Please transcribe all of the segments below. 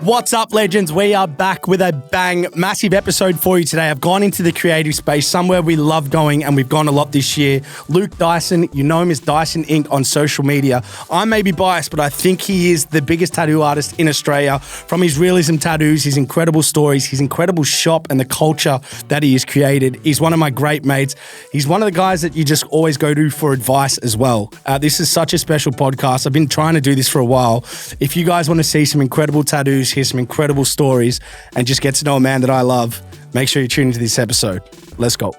What's up, legends? We are back with a bang. Massive episode for you today. I've gone into the creative space, somewhere we love going, and we've gone a lot this year. Luke Dyson, you know him as Dyson Inc. on social media. I may be biased, but I think he is the biggest tattoo artist in Australia. From his realism tattoos, his incredible stories, his incredible shop, and the culture that he has created. He's one of my great mates. He's one of the guys that you just always go to for advice as well. This is such a special podcast. I've been trying to do this for a while. If you guys want to see some incredible tattoos, hear some incredible stories, and just get to know a man that I love, make sure you tune into this episode. Let's go.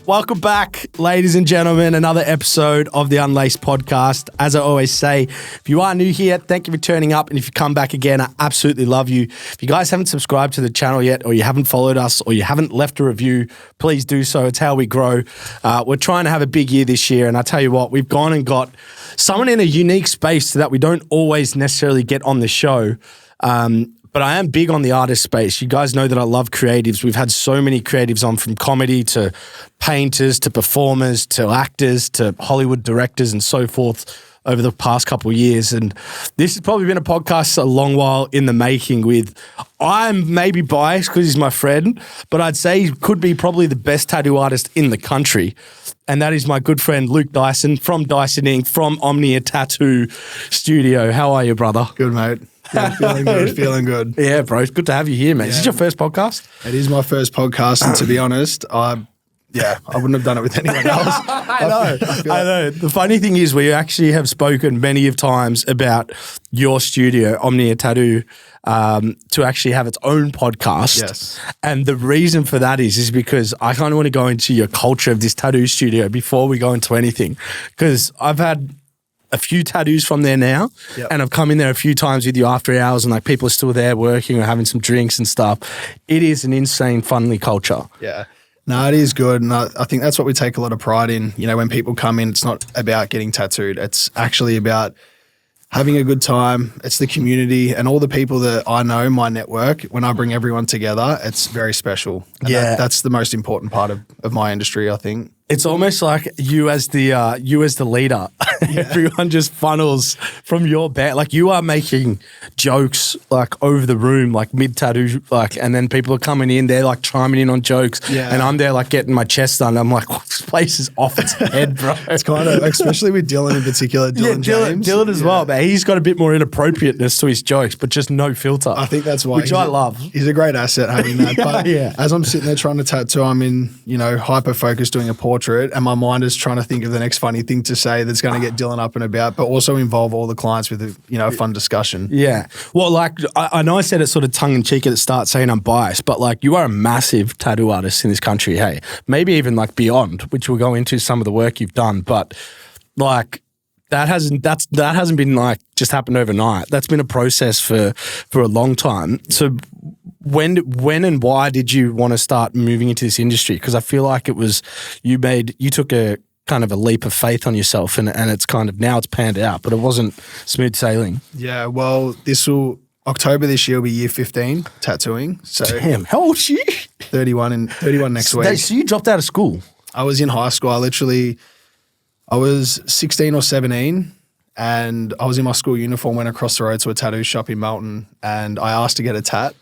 Welcome back, ladies and gentlemen. Another episode of the Unlaced podcast. As I always say, if you are new here, thank you for turning up. And if you come back again, I absolutely love you. If you guys haven't subscribed to the channel yet, or you haven't followed us, or you haven't left a review, please do so. It's how we grow. We're trying to have a big year this year. And I tell you what, we've gone and got someone in a unique space that we don't always necessarily get on the show. But I am big on the artist space. You guys know that I love creatives. We've had so many creatives on, from comedy to painters to performers to actors to Hollywood directors and so forth over the past couple of years. And this has probably been a podcast a long while in the making with, I'm maybe biased because he's my friend, but I'd say he could be probably the best tattoo artist in the country. And that is my good friend, Luke Dyson from Dyson Inc., from Omnia Tattoo Studio. How are you, brother? Good, mate. Yeah, feeling good. Yeah, bro. It's good to have you here, mate. Yeah. Is this your first podcast? It is my first podcast, and to be honest, I wouldn't have done it with anyone else. I know. The funny thing is we actually have spoken many of times about your studio, Omnia Tattoo, to actually have its own podcast. Yes. And the reason for that is because I kind of want to go into your culture of this tattoo studio before we go into anything. Because I've had a few tattoos from there now, and I've come in there a few times with you after hours, and like people are still there working or having some drinks and stuff. It is an insane, funly culture. Yeah. No, it is good, and I think that's what we take a lot of pride in. You know, when people come in, it's not about getting tattooed. It's actually about having a good time. It's the community and all the people that I know, my network. When I bring everyone together, it's very special. And that's the most important part of my industry, I think. It's almost like you as the leader. Yeah. Everyone just funnels from your back. Like you are making jokes like over the room, like mid tattoo, like, and then people are coming in, they're like chiming in on jokes, and I'm there like getting my chest done. I'm like, this place is off its head, bro. It's kind of, especially with Dylan in particular, Dylan as well, but he's got a bit more inappropriateness to his jokes, but just no filter. I think that's why, which I love. He's a great asset having that. But as I'm sitting there trying to tattoo, I'm in, hyper focus doing a portrait, and my mind is trying to think of the next funny thing to say that's going to get Dylan up and about, but also involve all the clients with a fun discussion. Yeah. Well, like I know I said it sort of tongue in cheek at the start, saying I'm biased, but like you are a massive tattoo artist in this country. Hey, maybe even like beyond, which we'll go into some of the work you've done, but like that hasn't been like just happened overnight. That's been a process for a long time. So when and why did you want to start moving into this industry? Because I feel like it was you took a kind of a leap of faith on yourself, and it's kind of now it's panned out, but it wasn't smooth sailing. Yeah, well, October this year will be year 15 tattooing. So damn, how old are you? 31 next week. So you dropped out of school? I was in high school. I was 16 or 17, and I was in my school uniform, went across the road to a tattoo shop in Melton, and I asked to get a tat,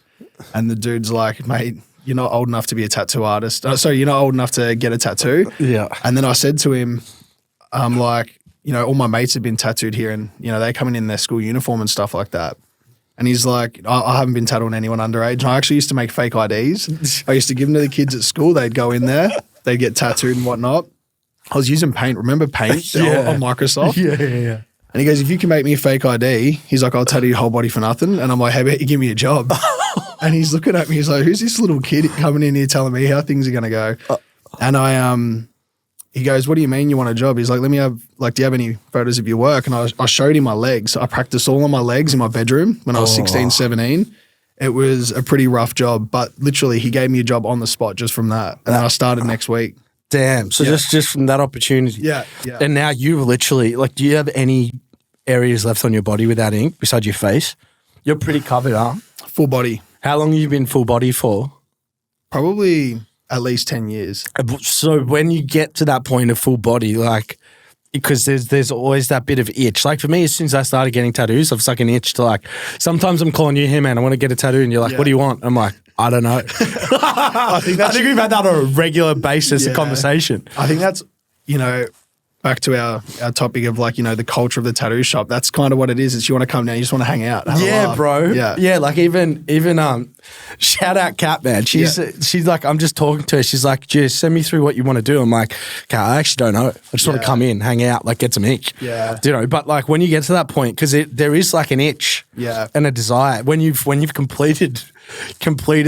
and the dude's like, mate, you're not old enough to be a tattoo artist. Sorry, you're not old enough to get a tattoo. Yeah. And then I said to him, all my mates have been tattooed here, and, they're coming in their school uniform and stuff like that. And he's like, I haven't been tattooing anyone underage. And I actually used to make fake IDs. I used to give them to the kids at school. They'd go in there, they'd get tattooed and whatnot. I was using Paint. Remember Paint on Microsoft? Yeah. And he goes, if you can make me a fake ID, he's like, I'll tattoo your whole body for nothing. And I'm like, how about you give me a job? And he's looking at me, he's like, who's this little kid coming in here telling me how things are going to go? And he goes, what do you mean you want a job? He's like, do you have any photos of your work? And I showed him my legs. I practiced all on my legs in my bedroom when I was 16, 17. It was a pretty rough job, but literally he gave me a job on the spot just from that. And then I started next week. Damn. So just from that opportunity. Yeah. And now you literally, like, do you have any areas left on your body without ink besides your face? You're pretty covered, huh? Full body. How long have you been full body for? Probably at least 10 years. So when you get to that point of full body, like, because there's always that bit of itch. Like for me, as soon as I started getting tattoos, I've like an itch to like, sometimes I'm calling you, hey man, I want to get a tattoo. And you're like, what do you want? I'm like, I don't know. I think we've had that on a regular basis, a conversation. I think that's, back to our topic of like, the culture of the tattoo shop. That's kind of what it is. It's you want to come down, you just want to hang out. Yeah, bro. Yeah. Like even shout out Kat, man. She's like, I'm just talking to her. She's like, just send me through what you want to do. I'm like, Kat, I actually don't know. I just want to come in, hang out, like get some ink. Yeah. But like when you get to that point, because there is like an itch and a desire when you've completed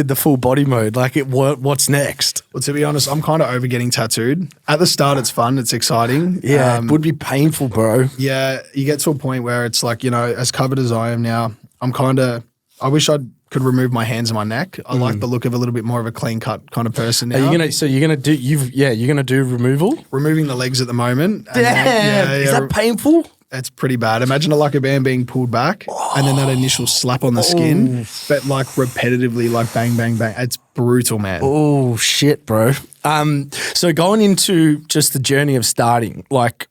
the full body mode, like what's next? Well, to be honest, I'm kind of over getting tattooed. At the start, it's fun, it's exciting. Yeah, it would be painful, bro. Yeah, you get to a point where it's like, as covered as I am now, I wish I could remove my hands and my neck. I like the look of a little bit more of a clean cut kind of person now. You're gonna do removal? Removing the legs at the moment. And is that painful? It's pretty bad. Imagine a like a band being pulled back and then that initial slap on the skin, but like repetitively, like bang, bang, bang. It's brutal, man. Oh, shit, bro. So going into just the journey of starting, like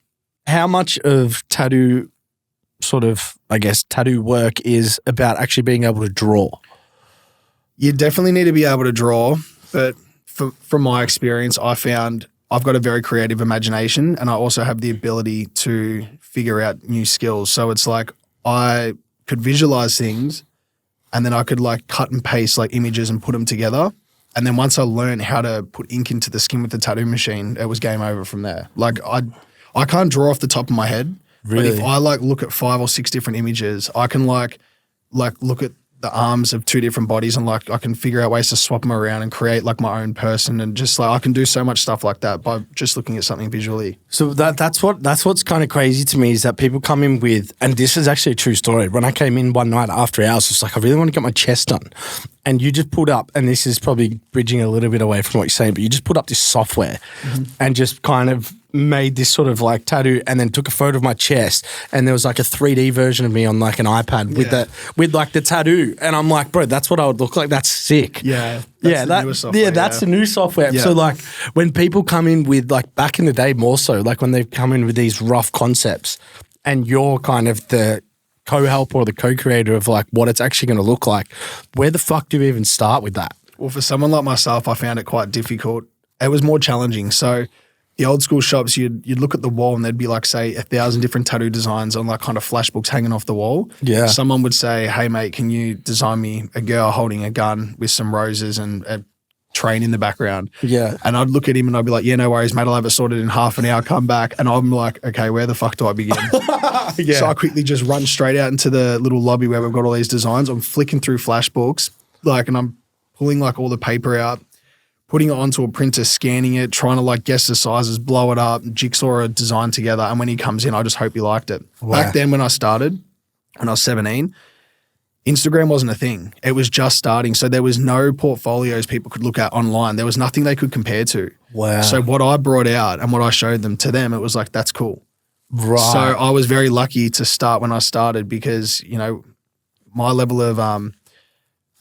how much of tattoo tattoo work is about actually being able to draw? You definitely need to be able to draw, but from my experience, I found I've got a very creative imagination and I also have the ability to figure out new skills. So it's like I could visualize things and then I could like cut and paste like images and put them together. And then once I learned how to put ink into the skin with the tattoo machine, it was game over from there. Like I can't draw off the top of my head. Really? But if I like look at 5 or 6 different images, I can like look at the arms of 2 different bodies and like I can figure out ways to swap them around and create like my own person and just like I can do so much stuff like that by just looking at something visually. So that's what's kind of crazy to me is that people come in with, and this is actually a true story. When I came in one night after hours, it's like I really want to get my chest done, and you just put up, and this is probably bridging a little bit away from what you're saying, but you just put up this software and just kind of made this sort of like tattoo and then took a photo of my chest and there was like a 3D version of me on like an iPad with like the tattoo and I'm like, bro, that's what I would look like. That's sick. That's the new software. So like when people come in with like back in the day more so, like when they come in with these rough concepts and you're kind of the co-helper or the co-creator of like what it's actually going to look like, where the fuck do you even start with that? Well, for someone like myself, I found it quite difficult. It was more challenging. So the old school shops, you'd look at the wall and there'd be like, say, 1,000 different tattoo designs on like kind of flash books hanging off the wall. Yeah. Someone would say, hey, mate, can you design me a girl holding a gun with some roses and a train in the background? Yeah. And I'd look at him and I'd be like, yeah, no worries, mate, I'll have it sorted in half an hour, come back. And I'm like, okay, where the fuck do I begin? So I quickly just run straight out into the little lobby where we've got all these designs. I'm flicking through flash books, like, and I'm pulling like all the paper out, putting it onto a printer, scanning it, trying to like guess the sizes, blow it up, jigsaw a design together. And when he comes in, I just hope he liked it. Wow. Back then when I started, when I was 17, Instagram wasn't a thing. It was just starting. So there was no portfolios people could look at online. There was nothing they could compare to. Wow. So what I brought out and what I showed them, to them, it was like, that's cool. Right. So I was very lucky to start when I started because, my level of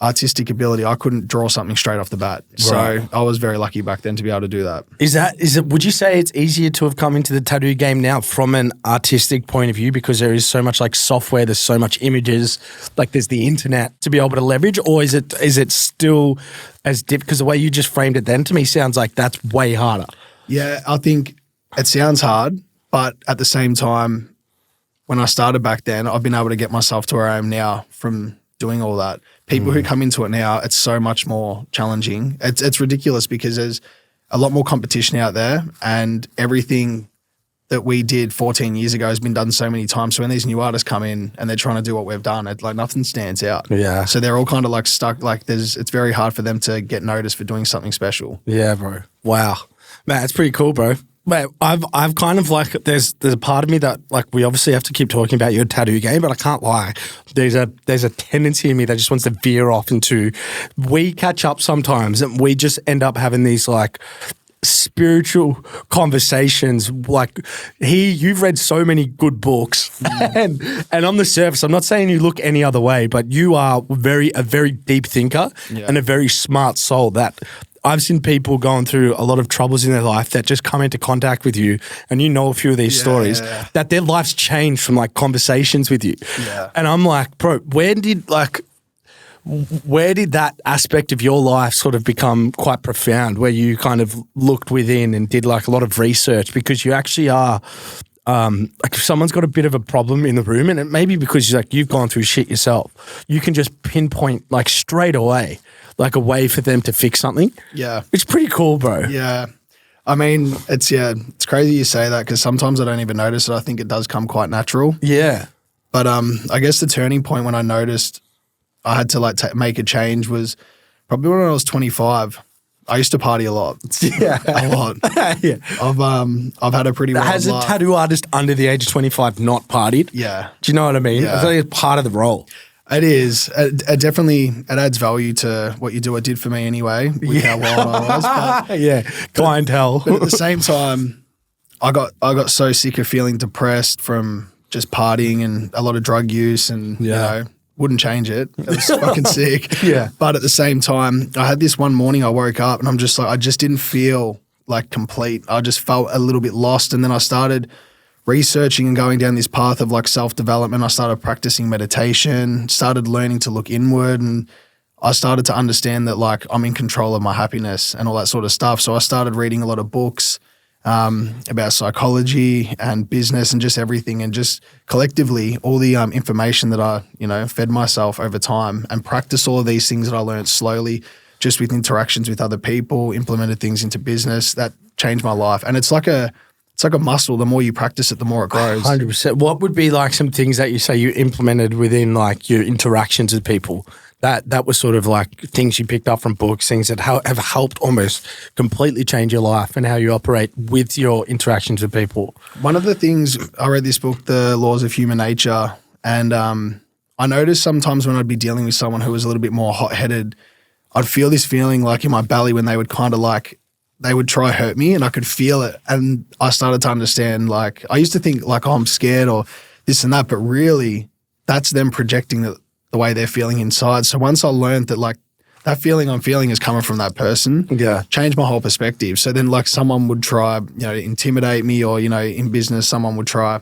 artistic ability, I couldn't draw something straight off the bat. Right. So I was very lucky back then to be able to do that. Is it, would you say it's easier to have come into the tattoo game now from an artistic point of view because there is so much like software, there's so much images, like there's the internet to be able to leverage, or is it still as deep? Because the way you just framed it then to me sounds like that's way harder. Yeah, I think it sounds hard, but at the same time, when I started back then, I've been able to get myself to where I am now from doing all that. People who come into it now, it's so much more challenging. It's ridiculous because there's a lot more competition out there and everything that we did 14 years ago has been done so many times. So when these new artists come in and they're trying to do what we've done, it's like nothing stands out. Yeah. So they're all kind of like stuck. Like it's very hard for them to get noticed for doing something special. Yeah, bro. Wow. Man, it's pretty cool, bro. Mate, I've kind of like, there's a part of me that like, we obviously have to keep talking about your tattoo game, but I can't lie. There's a tendency in me that just wants to veer off into, we catch up sometimes and we just end up having these like spiritual conversations. Like you've read so many good books and on the surface, I'm not saying you look any other way, but you are a very deep thinker and a very smart soul that I've seen people going through a lot of troubles in their life that just come into contact with you, and you know a few of these stories that their life's changed from like conversations with you. Yeah. And I'm like, bro, where did that aspect of your life sort of become quite profound, where you kind of looked within and did like a lot of research? Because you actually are, like if someone's got a bit of a problem in the room, and it may be because like you've gone through shit yourself, you can just pinpoint like straight away, like a way for them to fix something. Yeah. It's pretty cool, bro. Yeah. I mean, it's crazy you say that, because sometimes I don't even notice it. I think it does come quite natural. Yeah. But I guess the turning point when I noticed I had to like make a change was probably when I was 25. I used to party a lot. Yeah. A lot. Yeah. I've had a pretty wild Has a life. tattoo artist under the age of 25 not partied? Yeah. Do you know what I mean? Yeah. I think it's part of the role. It is. It definitely adds value to what you do. It did for me anyway, with how wild I was. But, Yeah. Clientele. but at the same time, I got so sick of feeling depressed from just partying and a lot of drug use, and you know, wouldn't change it. It was fucking sick. Yeah. But at the same time, I had this one morning I woke up and I'm just like, I just didn't feel like complete. I just felt a little bit lost. And then I started researching and going down this path of like self-development. I started practicing meditation, started learning to look inward, and I started to understand that like I'm in control of my happiness and all that sort of stuff. So I started reading a lot of books about psychology and business and just everything, and just collectively all the information that I, fed myself over time, and practiced all of these things that I learned slowly just with interactions with other people, implemented things into business that changed my life. And it's like a muscle. The more you practice it, the more it grows. 100%. What would be like some things that you say you implemented within like your interactions with people? That was sort of like things you picked up from books, things that have helped almost completely change your life and how you operate with your interactions with people. One of the things, I read this book, The Laws of Human Nature, and I noticed sometimes when I'd be dealing with someone who was a little bit more hot-headed, I'd feel this feeling like in my belly when they would kind of like, they would try hurt me, and I could feel it. And I started to understand, like, I used to think like, oh, I'm scared or this and that, but really that's them projecting the way they're feeling inside. So once I learned that like that feeling I'm feeling is coming from that person, changed my whole perspective. So then like someone would try, intimidate me, or, in business, someone would try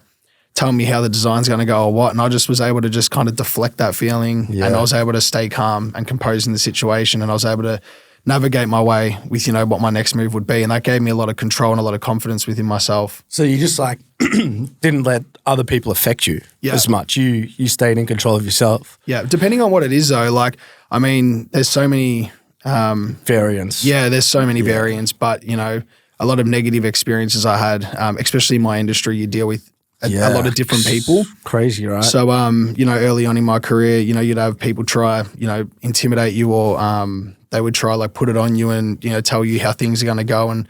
tell me how the design's going to go or what. And I just was able to just kind of deflect that feeling, and I was able to stay calm and composed in the situation, and I was able to navigate my way with, what my next move would be. And that gave me a lot of control and a lot of confidence within myself. So you just like didn't let other people affect you as much. You stayed in control of yourself. Yeah. Depending on what it is though, like, I mean, there's so many variants. Yeah, there's so many variants, but a lot of negative experiences I had, especially in my industry, you deal with a lot of different people. Crazy, right? So, early on in my career, you'd have people try, intimidate you, or they would try like put it on you and, tell you how things are going to go. And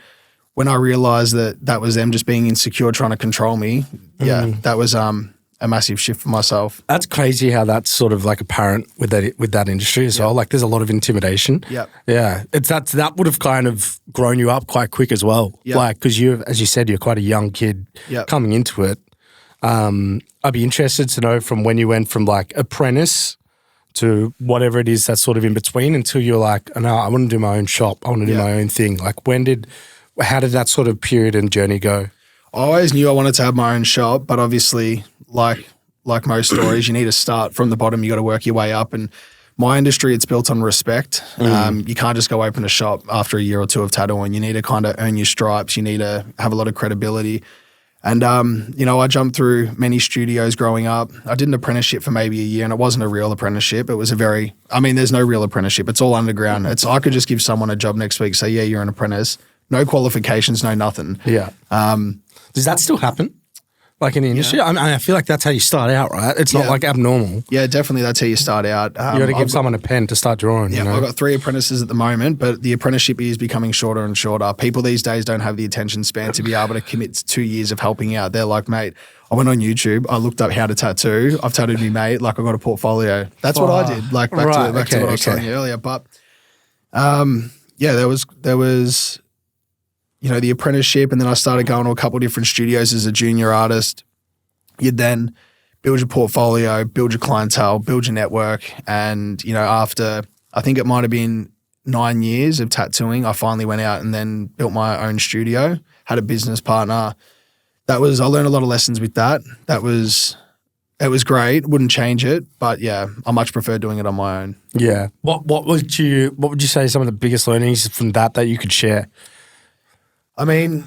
when I realized that was them just being insecure, trying to control me, that was a massive shift for myself. That's crazy how that's sort of like apparent with that industry as well. Like there's a lot of intimidation. Yeah. That would have kind of grown you up quite quick as well. Like, because you, as you said, you're quite a young kid coming into it. I'd be interested to know from when you went from like apprentice to whatever it is that's sort of in between, until you're like, no, I want to do my own shop. I want to do my own thing. Like how did that sort of period and journey go? I always knew I wanted to have my own shop, but obviously like most stories, you need to start from the bottom. You got to work your way up. And my industry, it's built on respect. You can't just go open a shop after a year or two of tattooing. You need to kind of earn your stripes. You need to have a lot of credibility. And, I jumped through many studios growing up. I did an apprenticeship for maybe a year, and it wasn't a real apprenticeship. It was there's no real apprenticeship. It's all underground. I could just give someone a job next week, say, yeah, you're an apprentice. No qualifications, no nothing. Yeah. Does that still happen? Like in the industry? I feel like that's how you start out, right? It's not like abnormal. Yeah, definitely that's how you start out. You got to give someone a pen to start drawing. Yeah, I've got 3 apprentices at the moment, but the apprenticeship is becoming shorter and shorter. People these days don't have the attention span to be able to commit to 2 years of helping out. They're like, mate, I went on YouTube, I looked up how to tattoo, I've tattooed me mate, like I got a portfolio. That's what I did. Like back to what I was telling you earlier. But there was the apprenticeship, and then I started going to a couple of different studios as a junior artist. You'd then build your portfolio, build your clientele, build your network. And, after, I think it might have been 9 years of tattooing, I finally went out and then built my own studio, had a business partner. I learned a lot of lessons with that. It was great. Wouldn't change it, but yeah, I much prefer doing it on my own. Yeah. What would you say some of the biggest learnings from that you could share? I mean,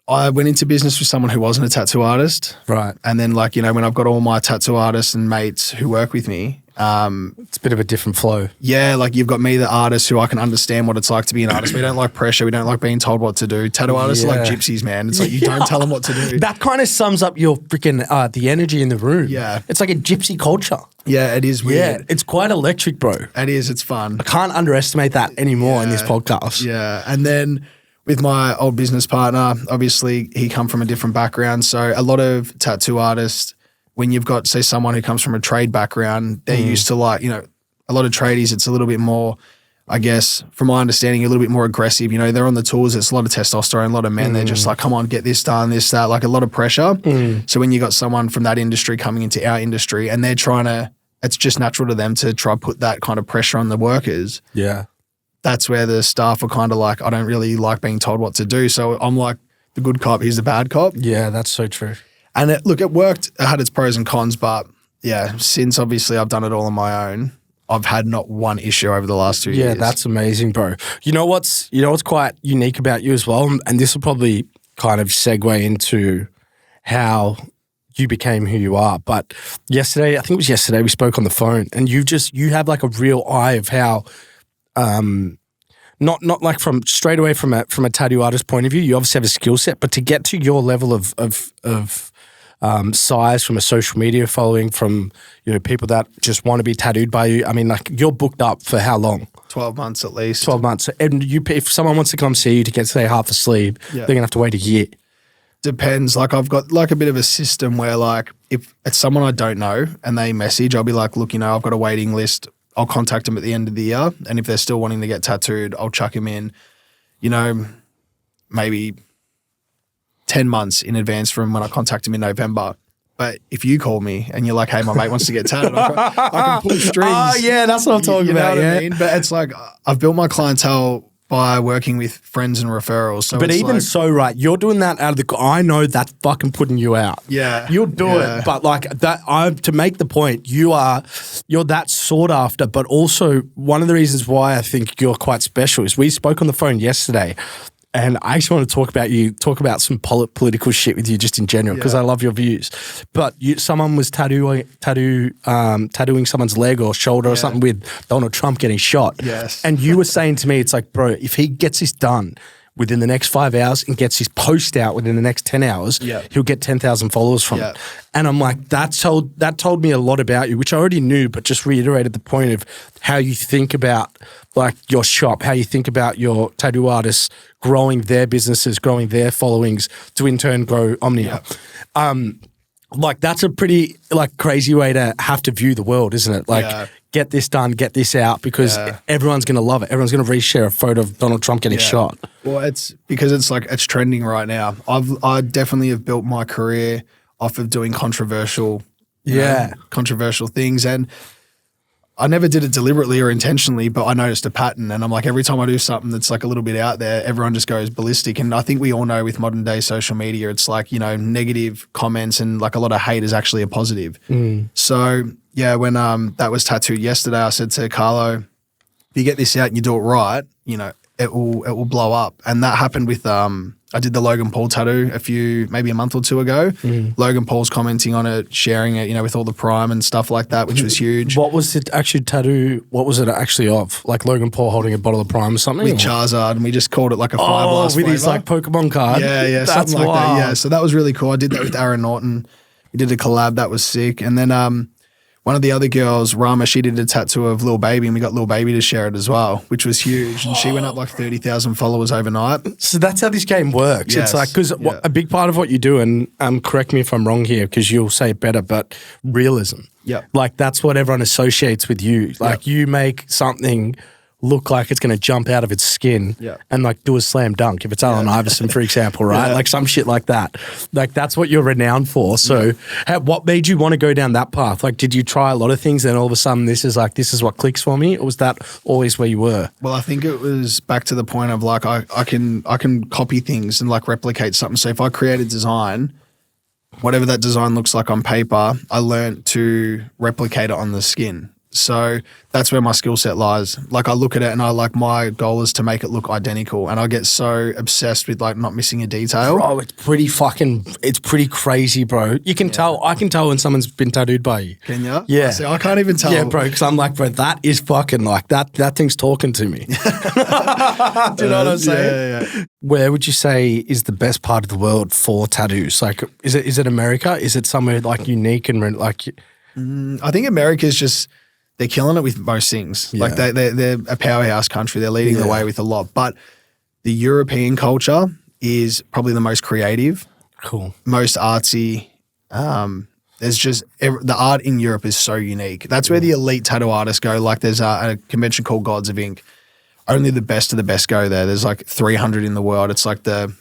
I went into business with someone who wasn't a tattoo artist. Right. And then when I've got all my tattoo artists and mates who work with me, it's a bit of a different flow. Yeah, like you've got me, the artist, who I can understand what it's like to be an artist. We don't like pressure. We don't like being told what to do. Tattoo artists are like gypsies, man. It's like you don't tell them what to do. That kind of sums up your freaking the energy in the room. Yeah. It's like a gypsy culture. Yeah, it is weird. Yeah, it's quite electric, bro. It is. It's fun. I can't underestimate that anymore in this podcast. Yeah. And then with my old business partner, obviously he come from a different background. So a lot of tattoo artists, when you've got, say, someone who comes from a trade background, they're used to a lot of tradies, it's a little bit more, I guess, from my understanding, a little bit more aggressive. They're on the tools. It's a lot of testosterone, a lot of men. They're just like, come on, get this done, this, that, like a lot of pressure. So when you got someone from that industry coming into our industry and they're it's just natural to them to try put that kind of pressure on the workers. Yeah. That's where the staff are kind of like, I don't really like being told what to do. So I'm like the good cop, he's the bad cop. Yeah, that's so true. And it worked. It had its pros and cons, but yeah, since obviously I've done it all on my own, I've had not one issue over the last 2 years. Yeah, that's amazing, bro. You know what's quite unique about you as well, and this will probably kind of segue into how you became who you are. But yesterday, I think it was yesterday, we spoke on the phone, and you have like a real eye of how, not like from straight away from a tattoo artist point of view, you obviously have a skill set, but to get to your level of size from a social media following, from people that just want to be tattooed by you. I mean, like, you're booked up for how long? 12 months at least. 12 months. And if someone wants to come see you to get, say, half a sleeve, they're going to have to wait a year. Depends. Like, I've got like a bit of a system where, like, if it's someone I don't know and they message, I'll be like, look, I've got a waiting list. I'll contact them at the end of the year. And if they're still wanting to get tattooed, I'll chuck them in, maybe 10 months in advance from when I contact him in November. But if you call me and you're like, hey, my mate wants to get tattooed, I can pull strings. Oh, yeah, that's what I'm talking about. What I mean? But it's like, I've built my clientele by working with friends and referrals. So but even so, right, you're doing that out of I know that's fucking putting you out. Yeah. You'll do it. But like that, to make the point, you're that sought after, but also one of the reasons why I think you're quite special is we spoke on the phone yesterday. And I actually want to talk about some political shit with you just in general, because I love your views. But someone was tattooing someone's leg or shoulder or something with Donald Trump getting shot. Yes. And you were saying to me, it's like, bro, if he gets this done within the next 5 hours and gets his post out within the next 10 hours, he'll get 10,000 followers from it. And I'm like, that told me a lot about you, which I already knew, but just reiterated the point of how you think about like your shop, how you think about your tattoo artists growing their businesses, growing their followings to in turn grow Omnia. Like, that's a pretty like crazy way to have to view the world, isn't it? Like, get this done, get this out, because everyone's going to love it. Everyone's going to reshare a photo of Donald Trump getting shot. Well, it's because it's trending right now. I definitely have built my career off of doing controversial things, and I never did it deliberately or intentionally, but I noticed a pattern, and I'm like, every time I do something that's like a little bit out there, everyone just goes ballistic. And I think we all know with modern day social media, it's like, negative comments and like a lot of hate is actually a positive. So yeah, when that was tattooed yesterday, I said to Carlo, if you get this out and you do it right, it will blow up. And that happened with I did the Logan Paul tattoo maybe a month or two ago. Logan Paul's commenting on it, sharing it, with all the prime and stuff like that, which was huge. What was it actually tattoo? What was it actually of? Like Logan Paul holding a bottle of prime or something? With Charizard, and we just called it like a Fire Blast with flavor. his like Pokemon card. Yeah, that's something like wild. that. Yeah, so that was really cool. I did that with Aaron Norton. We did a collab, that was sick. And then one of the other girls, Rama, she did a tattoo of Lil Baby, and we got Lil Baby to share it as well, which was huge. And she went up like 30,000 followers overnight. So that's how this game works. Yes. It's like, because a big part of what you do, and correct me if I'm wrong here, because you'll say it better, but realism. Yeah. Like, that's what everyone associates with you. Like, you make something look like it's going to jump out of its skin and like do a slam dunk if it's Allen Iverson, for example, right? Like some shit like that. Like that's what you're renowned for. So what made you want to go down that path? Like did you try a lot of things and all of a sudden this is what clicks for me? Or was that always where you were? Well, I think it was back to the point of like I can copy things and like replicate something. So if I create a design, whatever that design looks like on paper, I learned to replicate it on the skin. So that's where my skill set lies. Like I look at it and my goal is to make it look identical, and I get so obsessed with like not missing a detail. Bro, it's pretty crazy, bro. You can tell, I can tell when someone's been tattooed by you. Can you? Yeah. See, I can't even tell. Yeah, bro, because I'm like, bro, that is fucking like, that thing's talking to me. Do you know what I'm saying? Yeah. Where would you say is the best part of the world for tattoos? Like, is it America? Is it somewhere like unique and like? I think America is just, they're killing it with most things. Like they're a powerhouse country. They're leading the way with a lot. But the European culture is probably the most creative. Cool. Most artsy. There's just the art in Europe is so unique. That's where the elite tattoo artists go. Like there's a convention called Gods of Ink. Only the best of the best go there. There's like 300 in the world. It's like the,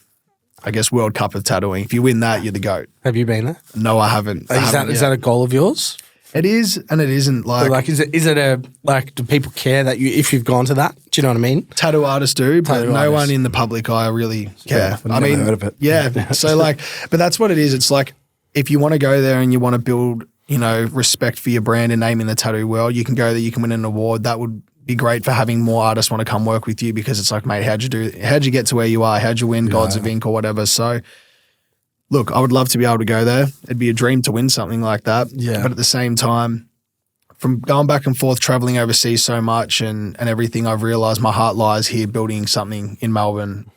I guess, World Cup of tattooing. If you win that, you're the GOAT. Have you been there? No, I haven't. Is that a goal of yours? It is, and it isn't. Like is it a, like, do people care that if you've gone to that? Do you know what I mean? Tattoo artists do, but no one in the public eye really care. I mean, heard of it. Yeah. So like, but that's what it is. It's like, if you want to go there and you want to build, respect for your brand and name in the tattoo world, you can go there, you can win an award. That would be great for having more artists want to come work with you, because it's like, mate, how'd you get to where you are? How'd you win Gods of Ink or whatever? So look, I would love to be able to go there. It'd be a dream to win something like that. Yeah. But at the same time, from going back and forth, traveling overseas so much and everything, I've realized my heart lies here building something in Melbourne,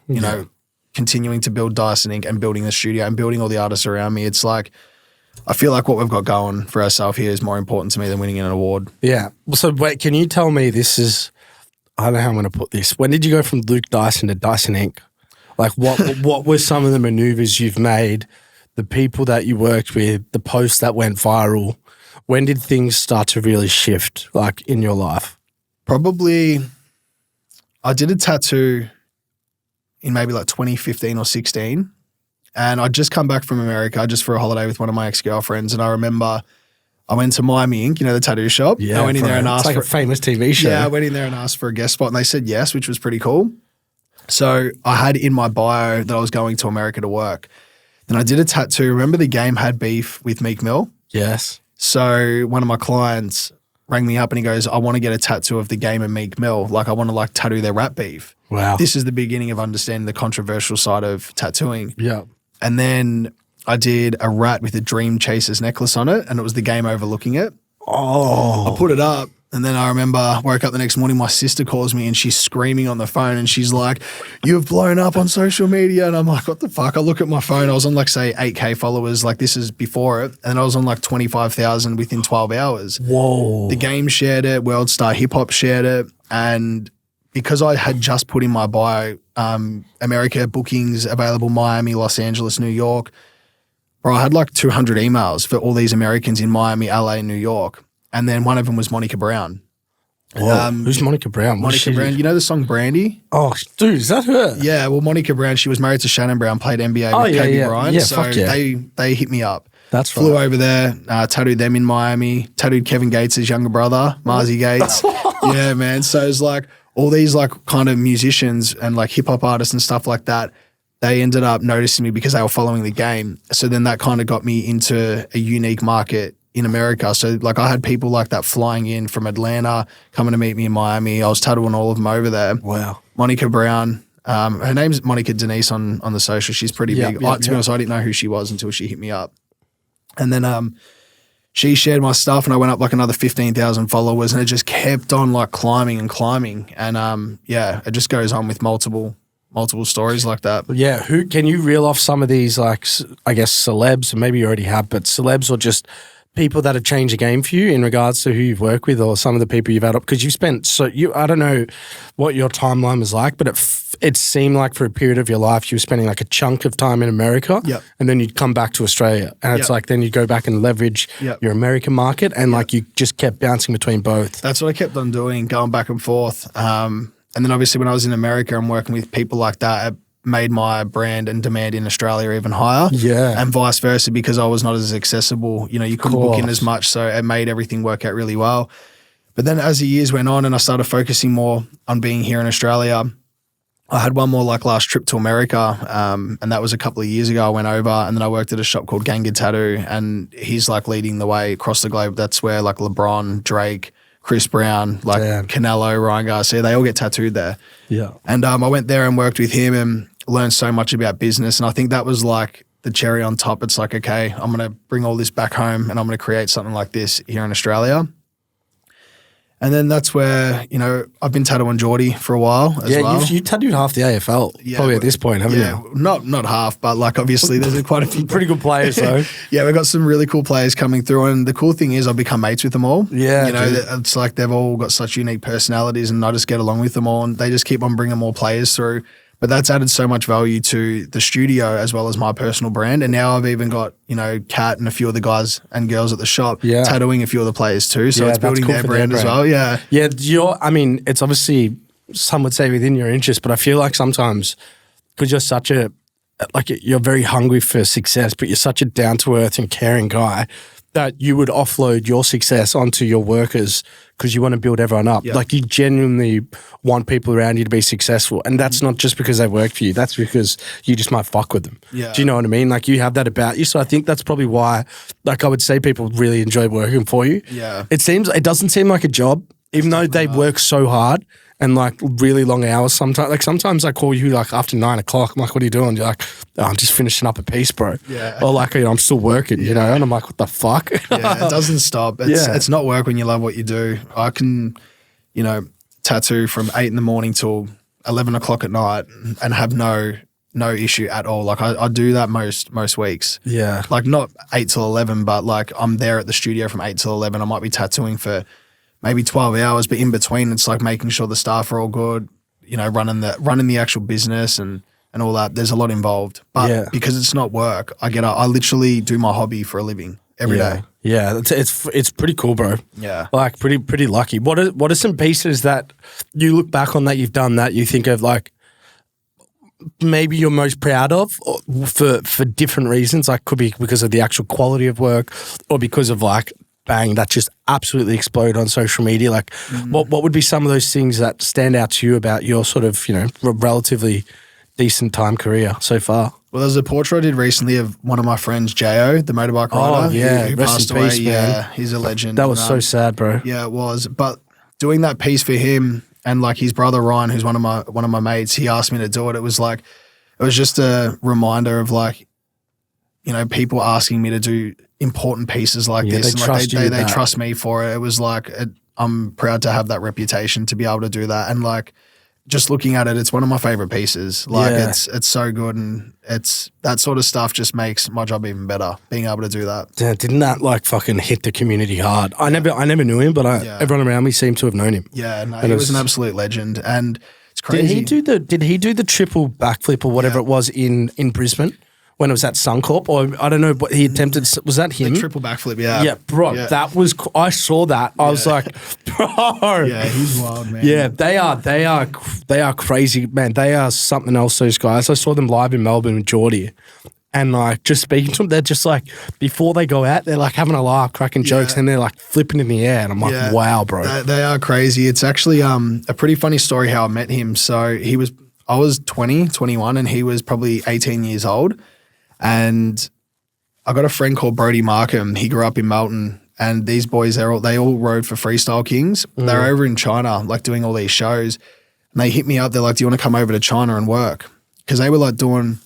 continuing to build Dyson Inc. and building the studio and building all the artists around me. It's like, I feel like what we've got going for ourselves here is more important to me than winning an award. Yeah. Well, so wait, can you tell me, I don't know how I'm going to put this. When did you go from Luke Dyson to Dyson Inc.? Like what were some of the maneuvers you've made, the people that you worked with, the posts that went viral? When did things start to really shift, like, in your life? Probably, I did a tattoo in maybe like 2015 or 16, and I'd just come back from America just for a holiday with one of my ex-girlfriends, and I remember I went to Miami Ink, the tattoo shop. Yeah, I went in there and asked for a famous TV show. Yeah, I went in there and asked for a guest spot, and they said yes, which was pretty cool. So I had in my bio that I was going to America to work. Then I did a tattoo. Remember the game had beef with Meek Mill? Yes. So one of my clients rang me up and he goes, I want to get a tattoo of the game and Meek Mill. Like, I want to like tattoo their rap beef. Wow. This is the beginning of understanding the controversial side of tattooing. Yeah. And then I did a rat with a Dream Chasers necklace on it, and it was the game overlooking it. Oh. I put it up. And then I remember, woke up the next morning, my sister calls me and she's screaming on the phone and she's like, you've blown up on social media. And I'm like, what the fuck? I look at my phone. I was on like, say, 8K followers. Like, this is before it. And I was on like 25,000 within 12 hours. Whoa. The game shared it. World Star Hip Hop shared it. And because I had just put in my bio, America bookings available, Miami, Los Angeles, New York, bro, I had like 200 emails for all these Americans in Miami, LA, New York. And then one of them was Monica Brown. Who's Monica Brown? Monica Brown. You know the song Brandy? Oh, dude, is that her? Yeah, well, Monica Brown, she was married to Shannon Brown, played NBA with Kobe Bryant. Yeah, so fuck yeah. they hit me up. That's Flew right. over there, tattooed them in Miami, tattooed Kevin Gates' younger brother, Marzi Gates. Yeah, man. So it's like all these like kind of musicians and like hip hop artists and stuff like that, they ended up noticing me because they were following the game. So then that kind of got me into a unique market in America. So like I had people like that flying in from Atlanta, coming to meet me in Miami. I was tattooing all of them over there. Wow. Monica Brown. Her name's Monica Denise on the social. She's pretty big. To be honest, I didn't know who she was until she hit me up. And then she shared my stuff and I went up like another 15,000 followers and it just kept on like climbing and climbing. And it just goes on with multiple stories like that. Yeah. Who can you reel off some of these, like, I guess celebs, and maybe you already have, but celebs or just people that have changed the game for you in regards to who you've worked with or some of the people you've had up? Because you've spent I don't know what your timeline was like, but it seemed like for a period of your life you were spending like a chunk of time in America, and then you'd come back to Australia, and it's like then you go back and leverage your American market, and like you just kept bouncing between both. That's what I kept on doing, going back and forth. And then obviously when I was in America and working with people like that, it made my brand and demand in Australia even higher. Yeah. And vice versa, because I was not as accessible. You know, you couldn't book in as much, so it made everything work out really well. But then as the years went on and I started focusing more on being here in Australia, I had one more like last trip to America, and that was a couple of years ago. I went over and then I worked at a shop called Ganga Tattoo, and he's like leading the way across the globe. That's where like LeBron, Drake, Chris Brown, like Canelo, Ryan Garcia, they all get tattooed there. Yeah. And I went there and worked with him and learned so much about business. And I think that was like the cherry on top. It's like, okay, I'm going to bring all this back home and I'm going to create something like this here in Australia. And then that's where, you know, I've been tattooing Geordie for a while as well. You tattooed half the AFL probably at this point, haven't you? Not half, but like obviously there's quite a few. Pretty good players though. Yeah, we've got some really cool players coming through, and the cool thing is I've become mates with them all. Yeah. You know, it's like they've all got such unique personalities and I just get along with them all, and they just keep on bringing more players through. But that's added so much value to the studio as well as my personal brand. And now I've even got, you know, Kat and a few of the guys and girls at the shop tattooing a few of the players too. So it's building cool their brand as well. Yeah. Yeah. It's obviously, some would say within your interest, but I feel like sometimes because you're very hungry for success, but you're such a down-to-earth and caring guy that you would offload your success onto your workers because you want to build everyone up. Like you genuinely want people around you to be successful. And that's not just because they work for you. That's because you just might fuck with them. Yeah. Do you know what I mean? Like you have that about you. So I think that's probably why, like I would say people really enjoy working for you. Yeah. It doesn't seem like a job, even though they work so hard and like really long hours sometimes. Like sometimes I call you like after 9 o'clock. I'm like, what are you doing? You're like, oh, I'm just finishing up a piece, bro. Yeah. Or like, I'm still working, you know? And I'm like, what the fuck? Yeah, it doesn't stop. It's not work when you love what you do. I can, you know, tattoo from 8 in the morning till 11 o'clock at night and have no issue at all. Like I do that most weeks. Yeah. Like not 8 till 11, but like I'm there at the studio from 8 till 11. I might be tattooing for maybe 12 hours, but in between it's like making sure the staff are all good, you know, running the actual business and all that. There's a lot involved. But because it's not work, I literally do my hobby for a living every day. Yeah, it's pretty cool, bro. Yeah. Like pretty lucky. What are some pieces that you look back on that you've done that you think of like maybe you're most proud of for different reasons? Like could be because of the actual quality of work or because of like bang, that just absolutely exploded on social media. Like what would be some of those things that stand out to you about your sort of, you know, relatively decent time career so far? Well, there's a portrait I did recently of one of my friends, Jo, the motorbike rider. Oh, yeah. Who Rest passed in away. peace, man. Yeah, he's a legend. That was so sad, bro. Yeah, it was. But doing that piece for him and like his brother Ryan, who's one of my mates, he asked me to do it. It was just a reminder of like, you know, people asking me to do important pieces like this. They trust me for it. It was like, I'm proud to have that reputation to be able to do that. And like, just looking at it, it's one of my favorite pieces. Like it's so good, and it's that sort of stuff just makes my job even better, being able to do that. Yeah, didn't that like fucking hit the community hard? I never knew him, but everyone around me seemed to have known him. Yeah, no, he was an absolute legend, and it's crazy. Did he do the triple backflip or whatever it was in Brisbane? When it was at Suncorp, or I don't know, but he attempted, was that him? The triple backflip, yeah. Yeah, bro, that was, I saw that. I was like, bro. Yeah, he's wild, man. Yeah, they are crazy, man. They are something else, those guys. I saw them live in Melbourne with Geordie. And like, just speaking to them, they're just like, before they go out, they're like having a laugh, cracking jokes, and they're like flipping in the air. And I'm like, wow, bro. They are crazy. It's actually a pretty funny story how I met him. So I was 20, 21, and he was probably 18 years old. And I got a friend called Brody Markham. He grew up in Melton, and these boys, they all rode for Freestyle Kings. They were over in China, like doing all these shows. And they hit me up. They're like, do you want to come over to China and work? Because they were like doing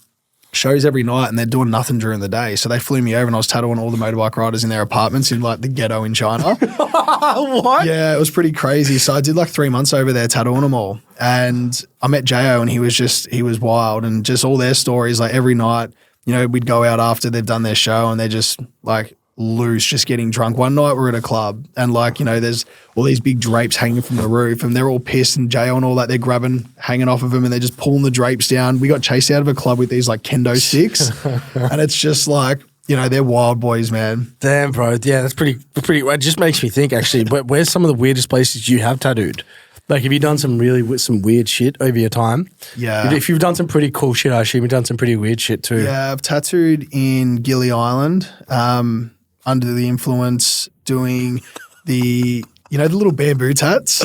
shows every night and they're doing nothing during the day. So they flew me over and I was tattooing all the motorbike riders in their apartments in like the ghetto in China. What? Yeah, it was pretty crazy. So I did like 3 months over there tattooing them all. And I met Jo, and he was wild, and just all their stories, like every night, you know, we'd go out after they've done their show and they're just like loose, just getting drunk. One night we're at a club and like, you know, there's all these big drapes hanging from the roof and they're all pissed and jail and all that. They're grabbing, hanging off of them and they're just pulling the drapes down. We got chased out of a club with these like kendo sticks and it's just like, you know, they're wild boys, man. Damn, bro. Yeah, that's pretty. It just makes me think, actually, but where's some of the weirdest places you have tattooed? Like, have you done some weird shit over your time? Yeah. If you've done some pretty cool shit, I assume you've done some pretty weird shit too. Yeah, I've tattooed in Gili Island under the influence doing the, you know, the little bamboo tats.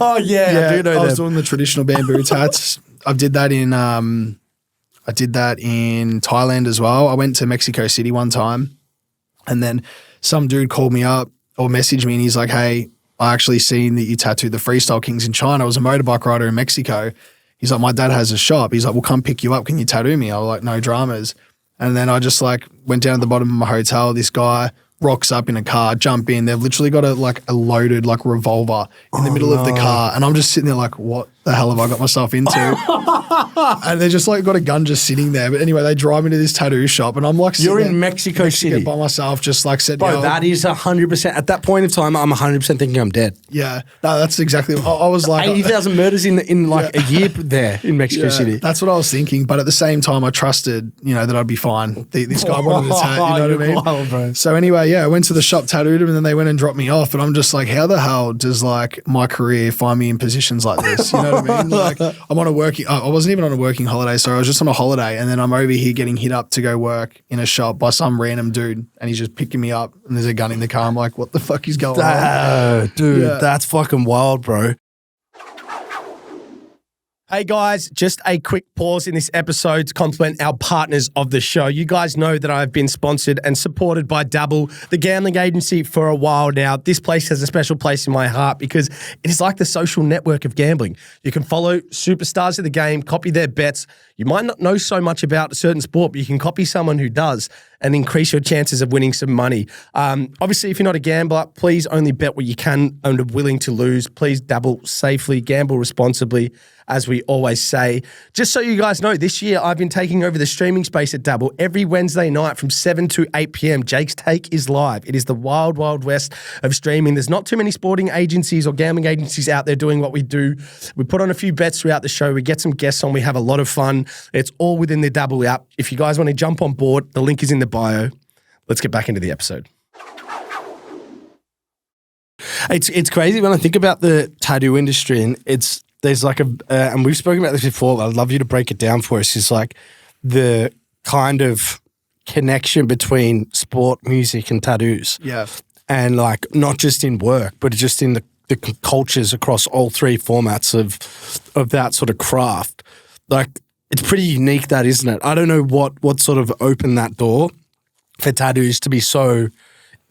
Oh, yeah, I do know I was them. doing the traditional bamboo tats. I did that in Thailand as well. I went to Mexico City one time and then some dude called me up or messaged me and he's like, hey, I actually seen that you tattooed the Freestyle Kings in China. I was a motorbike rider in Mexico. He's like, my dad has a shop. He's like, we'll come pick you up. Can you tattoo me? I was like, no dramas. And then I just like went down to the bottom of my hotel. This guy rocks up in a car, jump in. They've literally got a loaded like revolver in the middle of the car. And I'm just sitting there like, what the hell have I got myself into? And they just like got a gun just sitting there. But anyway, they drive me to this tattoo shop and I'm like, you're in Mexico City by myself, just like said, bro, that is 100%. At that point in time, I'm 100% thinking I'm dead. Yeah, no, that's exactly what I was like. 80,000 murders in like a year there in Mexico City. That's what I was thinking. But at the same time, I trusted, you know, that I'd be fine. This guy wanted to tat, you know what I mean? Wild, bro. So anyway, yeah, I went to the shop, tattooed him, and then they went and dropped me off. And I'm just like, how the hell does like my career find me in positions like this? You know what I mean? Like I'm on I wasn't even on a working holiday, so I was just on a holiday. And then I'm over here getting hit up to go work in a shop by some random dude. And he's just picking me up and there's a gun in the car. I'm like, what the fuck is going on? Dude, that's fucking wild, bro. Hey guys, just a quick pause in this episode to compliment our partners of the show. You guys know that I've been sponsored and supported by Dabble, the gambling agency, for a while now. This place has a special place in my heart because it is like the social network of gambling. You can follow superstars of the game, copy their bets. You might not know so much about a certain sport, but you can copy someone who does and increase your chances of winning some money. Obviously, if you're not a gambler, please only bet what you can and are willing to lose. Please dabble safely, gamble responsibly, as we always say. Just so you guys know, this year I've been taking over the streaming space at Dabble every Wednesday night from 7 to 8 p.m. Jake's Take is live. It is the wild, wild west of streaming. There's not too many sporting agencies or gambling agencies out there doing what we do. We put on a few bets throughout the show. We get some guests on. We have a lot of fun. It's all within the Dabble app. If you guys want to jump on board, the link is in the bio. Let's get back into the episode. It's crazy when I think about the tattoo industry, and there's like and we've spoken about this before, but I'd love you to break it down for us. It's like the kind of connection between sport, music, and tattoos. Yeah. And like not just in work, but just in the cultures across all three formats of that sort of craft. Like it's pretty unique, that, isn't it? I don't know what sort of opened that door for tattoos to be so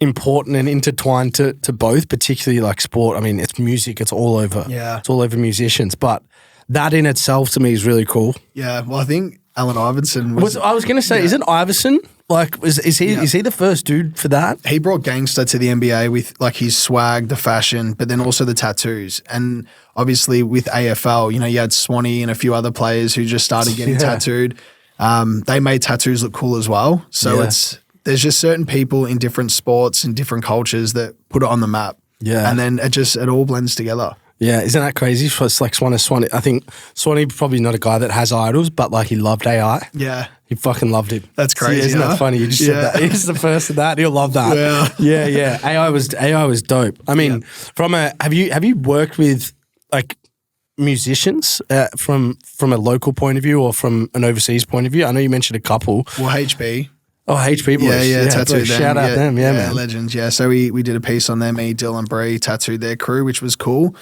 important and intertwined to both, particularly like sport. I mean, it's music, it's all over. Yeah. It's all over musicians. But that in itself to me is really cool. Yeah. Well, I think Allen Iverson was. I was going to say, isn't Iverson, like, is he the first dude for that? He brought gangster to the NBA with like his swag, the fashion, but then also the tattoos. And obviously with AFL, you know, you had Swanee and a few other players who just started getting tattooed. They made tattoos look cool as well. So there's just certain people in different sports and different cultures that put it on the map. Yeah. And then it all blends together. Yeah. Isn't that crazy? It's like Swanee. I think Swanee probably not a guy that has idols, but like he loved AI. Yeah. He fucking loved him. That's crazy. Isn't that funny? You just said that. He's the first of that. He'll love that. Yeah. AI was dope. I mean, have you worked with like musicians from a local point of view or from an overseas point of view? I know you mentioned a couple. Well, HB. Oh, HP boys. Yeah, tattooed them. Shout out them, man. Legends, yeah. So we did a piece on them, me, Dylan, Bree, tattooed their crew, which was cool.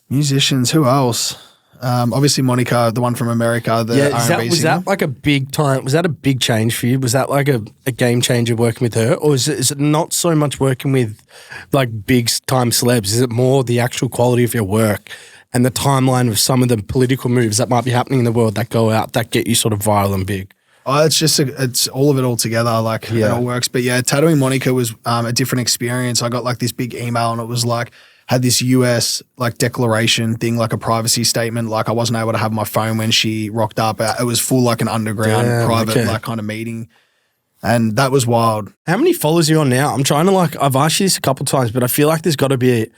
Musicians, who else? Obviously Monica, the one from America, the R&B was that like a big time, was that a big change for you? Was that like a game changer working with her? Or is it not so much working with like big time celebs? Is it more the actual quality of your work and the timeline of some of the political moves that might be happening in the world that go out, that get you sort of viral and big? Oh, it's all of it all together. Like it all works. But yeah, tattooing Monica was a different experience. I got like this big email and it was like, had this US like declaration thing, like a privacy statement. Like I wasn't able to have my phone when she rocked up. It was full like an underground private like kind of meeting. And that was wild. How many followers are you on now? I'm trying to I've asked you this a couple of times, but I feel like there's got to be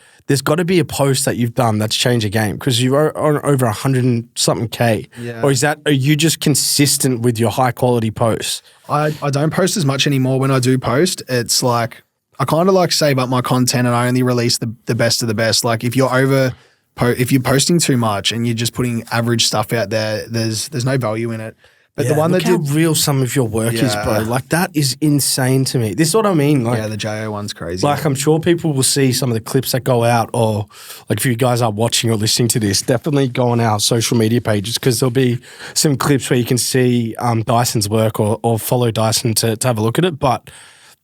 a post that you've done that's changed the game because you're on over 100 and something K. Yeah. Or are you just consistent with your high quality posts? I don't post as much anymore. When I do post, it's like I kind of save up my content and I only release the best of the best. Like if you're posting too much and you're just putting average stuff out there, there's no value in it. But the one look that how real some of your work is, bro. Like that is insane to me. This is what I mean. Like, the JO one's crazy. Like I'm sure people will see some of the clips that go out, or like if you guys are watching or listening to this, definitely go on our social media pages because there'll be some clips where you can see Dyson's work or follow Dyson to have a look at it. But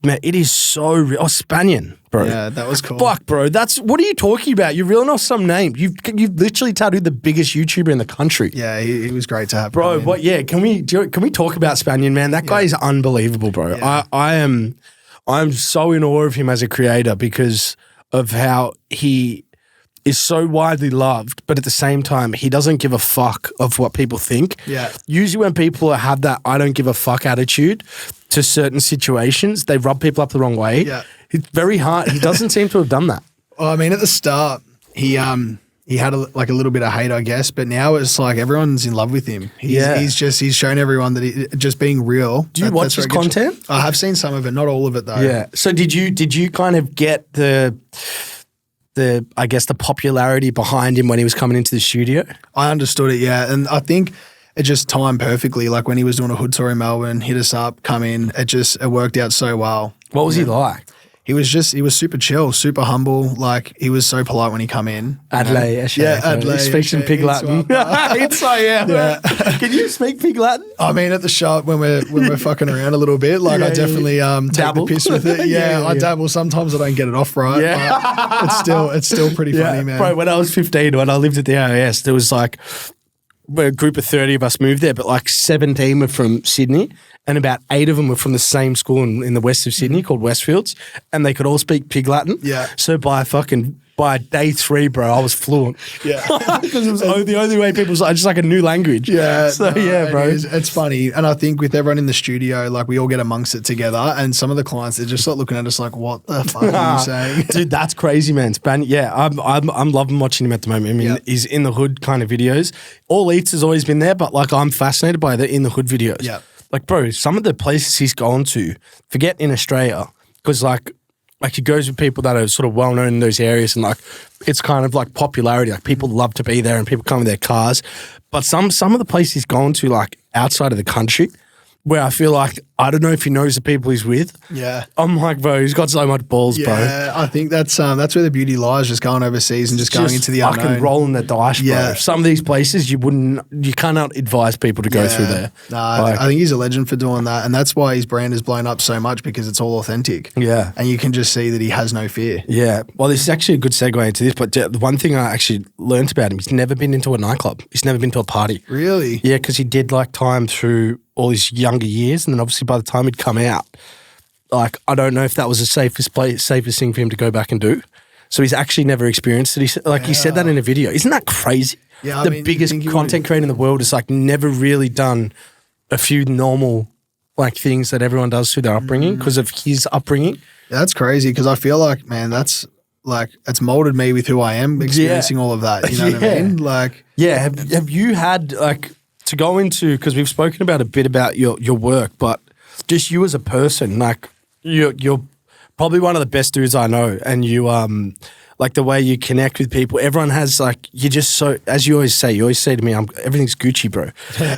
man, it is so real. Oh, Spanian, bro. Yeah, that was cool. Fuck, bro. What are you talking about? You're reeling off some name. You've literally tattooed the biggest YouTuber in the country. Yeah, he was great to have. Bro, what? Yeah, can we talk about Spanian, man? That guy is unbelievable, bro. Yeah. I'm so in awe of him as a creator because of how he is so widely loved, but at the same time, he doesn't give a fuck of what people think. Yeah. Usually when people have that I don't give a fuck attitude to certain situations, they rub people up the wrong way. Yeah. It's very hard. He doesn't seem to have done that. Well, I mean, at the start, he had a little bit of hate, I guess, but now it's like everyone's in love with him. He's shown everyone that just being real. Do you watch his content? I have seen some of it, not all of it though. Yeah. So did you kind of get the I guess the popularity behind him when he was coming into the studio? I understood it, yeah. And I think it just timed perfectly. Like when he was doing a hood tour in Melbourne, hit us up, come in. It worked out so well. What was he like? He was super chill, super humble. Like he was so polite when he come in. Adelaide. Adelaide. He speaks in Pig Latin. Yeah. Can you speak Pig Latin? I mean, at the shop when we're fucking around a little bit, I definitely take the piss with it. Yeah, I dabble. Sometimes I don't get it off right. Yeah. But it's still pretty funny, man. Bro, when I was 15, when I lived at the AIS, there was a group of 30 of us moved there, but 17 were from Sydney. And about 8 of them were from the same school in the west of Sydney called Westfields, and they could all speak Pig Latin. Yeah. So by day 3, bro, I was fluent. Yeah. Because it was the only way people just a new language. Yeah. So bro. It's funny. And I think with everyone in the studio, we all get amongst it together, and some of the clients, they're just looking at us like, what the fuck are you saying? Dude, that's crazy, man. I'm loving watching him at the moment. I mean, he's in the hood kind of videos. All Eats has always been there, but I'm fascinated by the in the hood videos. Yeah. Bro, some of the places he's gone to, forget in Australia, because he goes with people that are sort of well known in those areas, and it's kind of popularity. People love to be there, and people come with their cars. But some of the places he's gone to, outside of the country, where I feel I don't know if he knows the people he's with. Yeah. I'm bro, he's got so much balls, bro. Yeah, I think that's where the beauty lies, just going overseas and just going into the unknown. Fucking rolling the dice, bro. Yeah. Some of these places you cannot advise people to go through there. No, I think he's a legend for doing that, and that's why his brand has blown up so much because it's all authentic. Yeah. And you can just see that he has no fear. Yeah. Well, this is actually a good segue into this, but the one thing I actually learned about him, he's never been into a nightclub. He's never been to a party. Really? Yeah, because he did time through all his younger years, and then obviously by the time he'd come out, I don't know if that was the safest thing for him to go back and do. So he's actually never experienced it. He said that in a video. Isn't that crazy? Yeah, the biggest content creator in the world is never really done a few normal things that everyone does through their upbringing because of his upbringing. Yeah, that's crazy because I feel man, that's it's molded me with who I am, experiencing all of that. You know what I mean? Have you had to go into, because we've spoken about a bit about your work, but just you as a person, you're probably one of the best dudes I know, and you the way you connect with people. Everyone has you're just so, as you always say to me, everything's Gucci, bro.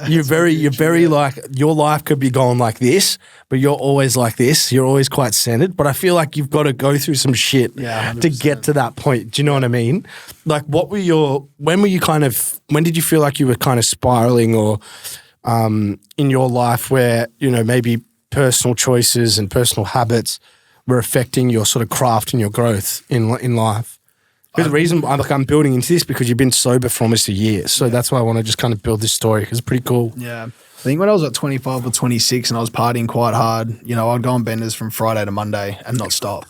You're very your life could be going like this, but you're always like this. You're always quite centered, but I feel you've got to go through some shit to get to that point. Do you know what I mean? When did you feel you were kind of spiraling or in your life where, maybe personal choices and personal habits were affecting your sort of craft and your growth in life? Because the reason I'm building into this because you've been sober for almost a year. So that's why I want to just kind of build this story because it's pretty cool. Yeah. I think when I was 25 or 26 and I was partying quite hard, I'd go on benders from Friday to Monday and not stop.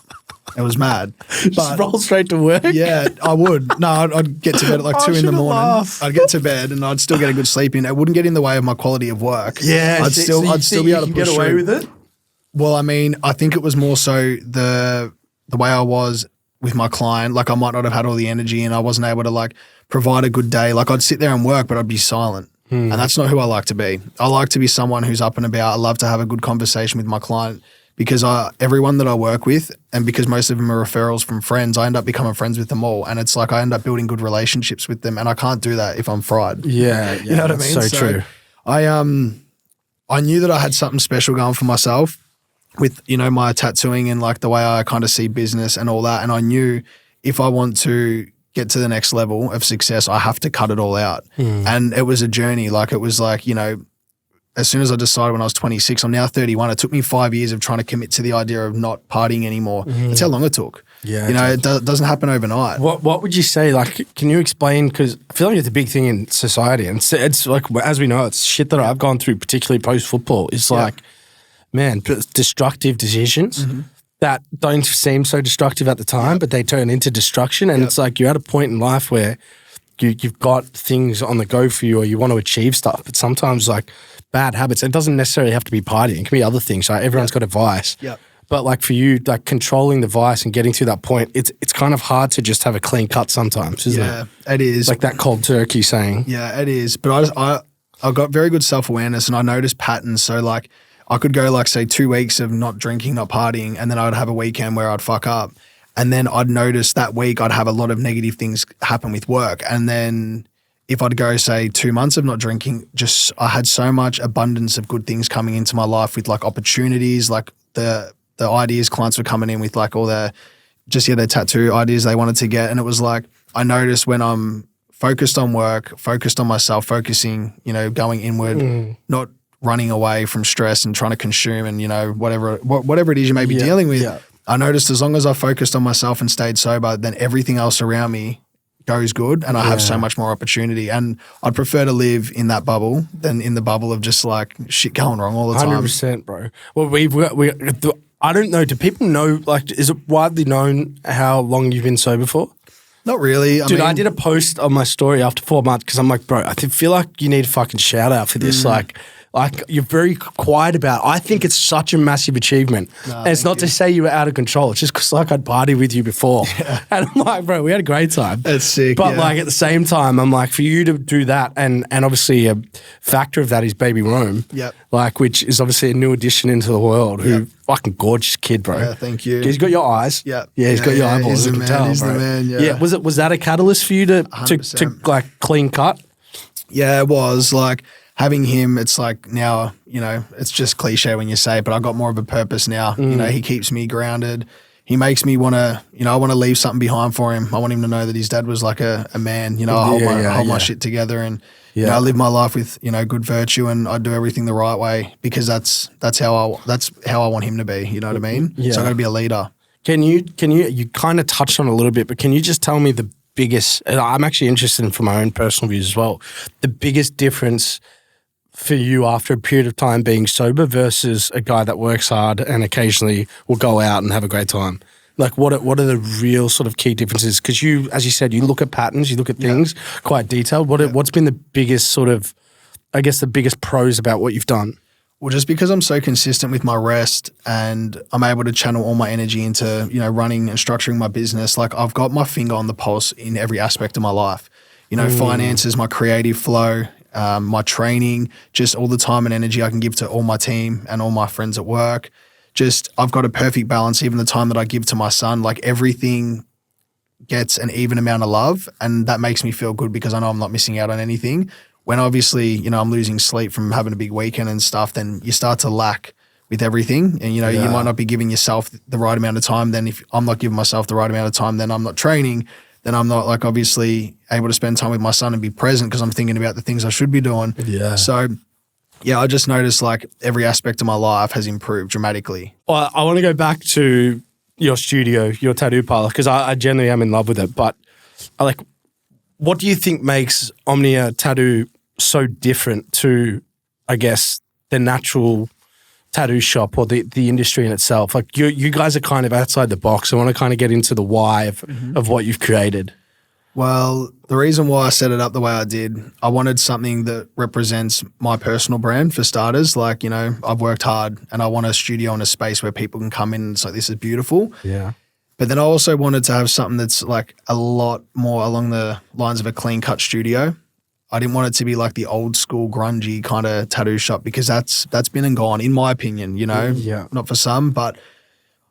It was mad. Just roll straight to work? Yeah, I would. No, I'd get to bed at 2 in the morning. I'd get to bed and I'd still get a good sleep in. It wouldn't get in the way of my quality of work. Yeah. I'd still be able to push get away through. with it? Well, I mean, I think it was more so the way I was with my client. Like I might not have had all the energy and I wasn't able to like provide a good day. Like I'd sit there and work, but I'd be silent. And that's not who I like to be. I like to be someone who's up and about. I love to have a good conversation with my client because everyone that I work with, and because most of them are referrals from friends, I end up becoming friends with them all. And it's like I end up building good relationships with them. And I can't do that if I'm fried. Yeah. You know what I mean? So true. I knew that I had something special going for myself with, you know, my tattooing and like the way I kind of see business and all that. And I knew if I want to get to the next level of success, I have to cut it all out. And it was a journey. Like it was like, you know, as soon as I decided when I was 26, I'm now 31. It took me 5 years of trying to commit to the idea of not partying anymore. That's how long it took. Yeah. You know, it doesn't happen overnight. What would you say? Like, can you explain? Because I feel like it's a big thing in society, and it's like, as we know, it's shit that I've gone through, particularly post football. It's like, man, destructive decisions that don't seem so destructive at the time, but they turn into destruction. And it's like you're at a point in life where you've got things on the go for you, or you want to achieve stuff. But sometimes, like bad habits, it doesn't necessarily have to be partying. It can be other things. Right? Everyone's got a vice. But like for you, like controlling the vice and getting to that point, it's kind of hard to just have a clean cut sometimes, isn't it? Yeah, it is. Like that cold turkey saying. Yeah, it is. But I got very good self-awareness and I noticed patterns. So like I could go like say 2 weeks of not drinking, not partying, and then I would have a weekend where I'd fuck up. And then I'd notice that week I'd have a lot of negative things happen with work. And then if I'd go say 2 months of not drinking, just I had so much abundance of good things coming into my life with like opportunities, like the ideas clients were coming in with like all their tattoo ideas they wanted to get. And it was like, I noticed when I'm focused on work, focused on myself, focusing, you know, going inward, not running away from stress and trying to consume and, you know, whatever it is you may be dealing with. I noticed as long as I focused on myself and stayed sober, then everything else around me goes good and I have so much more opportunity. And I'd prefer to live in that bubble than in the bubble of just like shit going wrong all the time. 100%, bro. Well, I don't know. Do people know, like, is it widely known how long you've been sober for? Not really. I did a post on my story after 4 months because I'm like, bro, I feel like you need a fucking shout out for this. Like you're very quiet about it. I think it's such a massive achievement. And it's not to say you were out of control. It's just because like I'd party with you before. And I'm like, bro, we had a great time. That's sick. But like at the same time, I'm like, for you to do that and obviously a factor of that is baby Rome. Like, which is obviously a new addition into the world who fucking gorgeous kid, bro. Yeah, thank you. He's got your eyes. Yeah, he's got your eyeballs. He's the man. Yeah. Was that a catalyst for you to like clean cut? Yeah, it was like having him. It's like now, you know, it's just cliche when you say it, but I got more of a purpose now. You know, he keeps me grounded. He makes me want to, you know, I want to leave something behind for him. I want him to know that his dad was like a man. You know, I hold my shit together and. You know, I live my life with, you know, good virtue and I do everything the right way because that's how I want him to be. You know what I mean? So I got to be a leader. Can you kind of touched on it a little bit, but can you just tell me the biggest, and I'm actually interested in from my own personal views as well, the biggest difference for you after a period of time being sober versus a guy that works hard and occasionally will go out and have a great time? Like what are the real sort of key differences? Because you, as you said, you look at patterns, you look at things quite detailed. What's been the biggest sort of, I guess the biggest pros about what you've done? Well, just because I'm so consistent with my rest and I'm able to channel all my energy into, you know, running and structuring my business, like I've got my finger on the pulse in every aspect of my life. You know, finances, my creative flow, my training, just all the time and energy I can give to all my team and all my friends at work. Just I've got a perfect balance, even the time that I give to my son, like everything gets an even amount of love and that makes me feel good because I know I'm not missing out on anything. When obviously, you know, I'm losing sleep from having a big weekend and stuff, then you start to lack with everything and, you know, you might not be giving yourself the right amount of time. Then if I'm not giving myself the right amount of time, then I'm not training, then I'm not like obviously able to spend time with my son and be present because I'm thinking about the things I should be doing. So yeah, I just noticed like every aspect of my life has improved dramatically. Well, I want to go back to your studio, your tattoo parlor, because I generally am in love with it. But what do you think makes Omnia Tattoo so different to, I guess, the natural tattoo shop or the industry in itself? Like you guys are kind of outside the box. I want to kind of get into the why of what you've created. Well, the reason why I set it up the way I did, I wanted something that represents my personal brand for starters. Like, you know, I've worked hard and I want a studio and a space where people can come in and it's like, this is beautiful. Yeah. But then I also wanted to have something that's like a lot more along the lines of a clean cut studio. I didn't want it to be like the old school grungy kind of tattoo shop because that's been and gone in my opinion, you know, not for some, but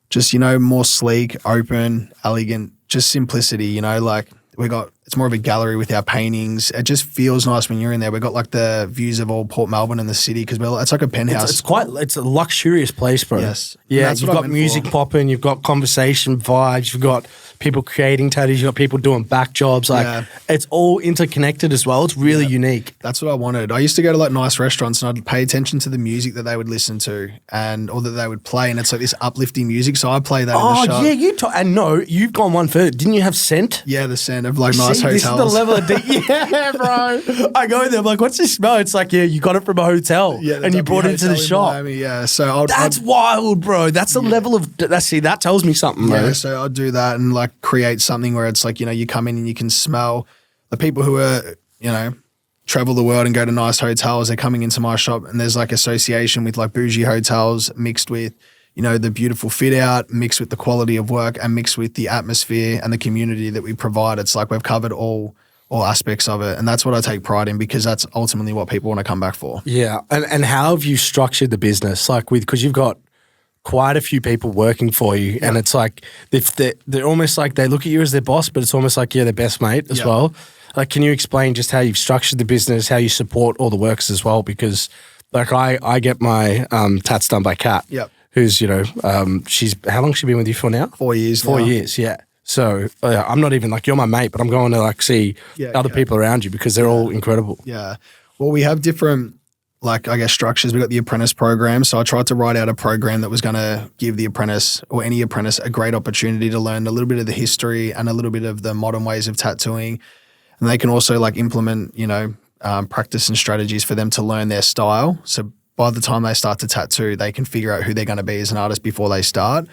just, you know, more sleek, open, elegant, just simplicity, you know, like it's more of a gallery with our paintings. It just feels nice when you're in there. We've got like the views of all Port Melbourne and the city because it's like a penthouse. It's a luxurious place, bro. Yes. Yeah, you've got music popping, you've got conversation vibes, you've got people creating tattoos, you've got people doing back jobs. Like it's all interconnected as well. It's really unique. That's what I wanted. I used to go to like nice restaurants and I'd pay attention to the music that they would listen to or that they would play. And it's like this uplifting music. So I play that in the shop. Yeah, and no, you've gone one further. Didn't you have scent? Yeah, the scent of like nice hotels. This is the level of yeah, bro. I go there, I'm like, what's this smell? It's like, yeah, you got it from a hotel and you brought it into the shop. Miami, yeah, so that's wild, bro. That's the level of that tells me something, bro. Yeah, so I'd do that and like create something where it's like, you know, you come in and you can smell the people who are, you know, travel the world and go to nice hotels. They're coming into my shop and there's like association with like bougie hotels mixed with, you know, the beautiful fit out, mixed with the quality of work and mixed with the atmosphere and the community that we provide. It's like we've covered all aspects of it. And that's what I take pride in because that's ultimately what people want to come back for. Yeah. And how have you structured the business? Like because you've got quite a few people working for you and it's like they're almost like they look at you as their boss, but it's almost like you're their best mate as well. Like, can you explain just how you've structured the business, how you support all the workers as well? Because like I get my tats done by Kat. Yep. Who's, you know, how long has she been with you for now? 4 years 4 years, yeah. So I'm not even like, you're my mate, but I'm going to like see other people around you because they're all incredible. Yeah. Well, we have different, like, I guess, structures. We've got the apprentice program. So I tried to write out a program that was going to give the apprentice or any apprentice a great opportunity to learn a little bit of the history and a little bit of the modern ways of tattooing. And they can also like implement, you know, practice and strategies for them to learn their style. So by the time they start to tattoo, they can figure out who they're going to be as an artist before they start.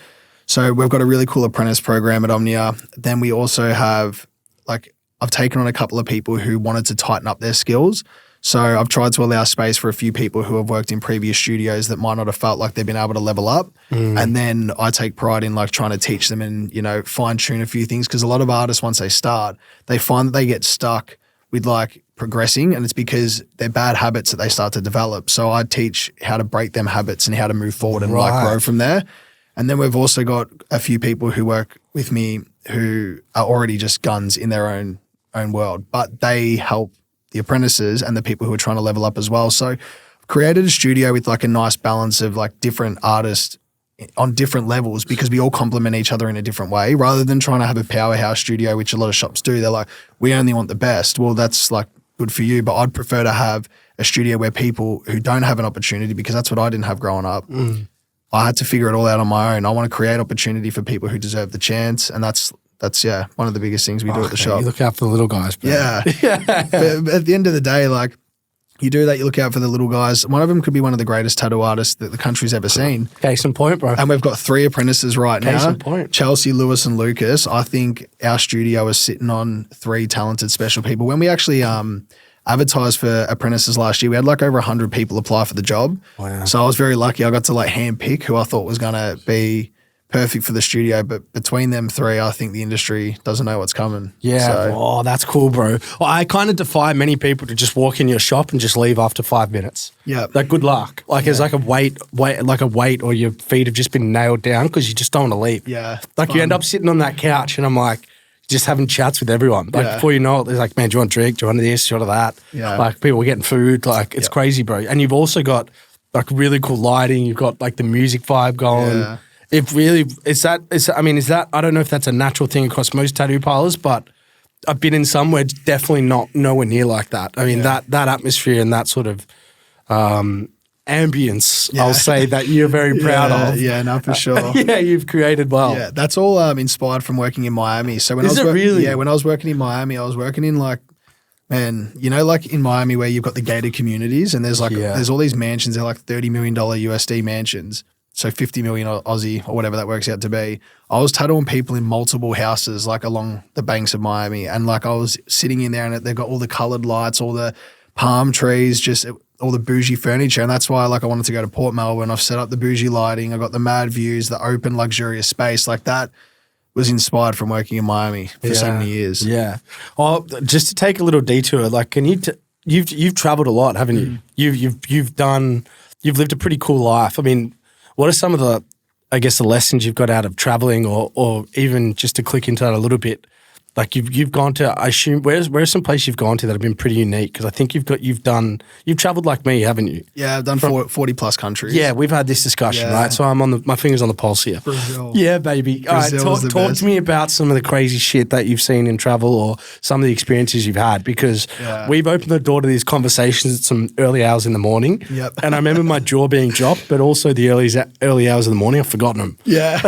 So we've got a really cool apprentice program at Omnia. Then we also have, like, I've taken on a couple of people who wanted to tighten up their skills. So I've tried to allow space for a few people who have worked in previous studios that might not have felt like they've been able to level up. And then I take pride in like trying to teach them and, you know, fine tune a few things. Because a lot of artists, once they start, they find that they get stuck with like progressing and it's because they're bad habits that they start to develop. So I teach how to break them habits and how to move forward and like grow from there. And then we've also got a few people who work with me who are already just guns in their own world, but they help the apprentices and the people who are trying to level up as well. So I've created a studio with like a nice balance of like different artists on different levels because we all complement each other in a different way rather than trying to have a powerhouse studio, which a lot of shops do. They're like, we only want the best. Well, that's like good for you, but I'd prefer to have a studio where people who don't have an opportunity, because that's what I didn't have growing up. I had to figure it all out on my own. I want to create opportunity for people who deserve the chance. And that's one of the biggest things we do at the shop. You look out for the little guys, bro. Yeah. But at the end of the day, like, you do that, you look out for the little guys. One of them could be one of the greatest tattoo artists that the country's ever seen. Case in point, bro. And we've got 3 apprentices right now. Case in point. Chelsea, Lewis and Lucas. I think our studio is sitting on 3 talented special people. When we actually advertised for apprentices last year, we had like over 100 people apply for the job. Wow. So I was very lucky. I got to like hand pick who I thought was going to be perfect for the studio, but between them 3, I think the industry doesn't know what's coming. Yeah. So, that's cool, bro. Well, I kind of defy many people to just walk in your shop and just leave after 5 minutes. Yeah. Like, good luck. Like, it's like a weight or your feet have just been nailed down because you just don't want to leave. Yeah. Like, you end up sitting on that couch and I'm like, just having chats with everyone. Like, before you know it, they're like, man, do you want a drink? Do you want this? Do you want that? Yeah. Like, people are getting food. Like, it's crazy, bro. And you've also got, like, really cool lighting. You've got, like, the music vibe going. Yeah. It really is that I don't know if that's a natural thing across most tattoo parlors, but I've been in somewhere definitely nowhere near like that. I mean that atmosphere and that sort of ambience, I'll say, that you're very proud of. Yeah, no, for sure. You've created well. Yeah, that's all inspired from working in Miami. So when really? Yeah, when I was working in Miami, I was working in like, man, you know, like in Miami where you've got the gated communities and there's like there's all these mansions, they're like $30 million USD mansions. so 50 million Aussie or whatever that works out to be. I was tattooing people in multiple houses, like along the banks of Miami. And like I was sitting in there and they've got all the colored lights, all the palm trees, just all the bougie furniture. And that's why like I wanted to go to Port Melbourne. I've set up the bougie lighting. I got the mad views, the open luxurious space. Like that was inspired from working in Miami for so many years. Yeah. Oh, just to take a little detour, like can you you've traveled a lot, haven't you? You've lived a pretty cool life. I mean, what are some of the, I guess, the lessons you've got out of traveling, or even just to click into that a little bit? Like you've gone to, I assume, where's some place you've gone to that have been pretty unique? Because I think you've traveled like me, haven't you? Yeah, I've done 40 plus countries. Yeah, we've had this discussion, right? So I'm on my fingers on the pulse here. Brazil. Yeah, baby. All right, talk to me about some of the crazy shit that you've seen in travel, or some of the experiences you've had, because we've opened the door to these conversations at some early hours in the morning. Yep. And I remember my jaw being dropped, but also the early hours of the morning, I've forgotten them. Yeah.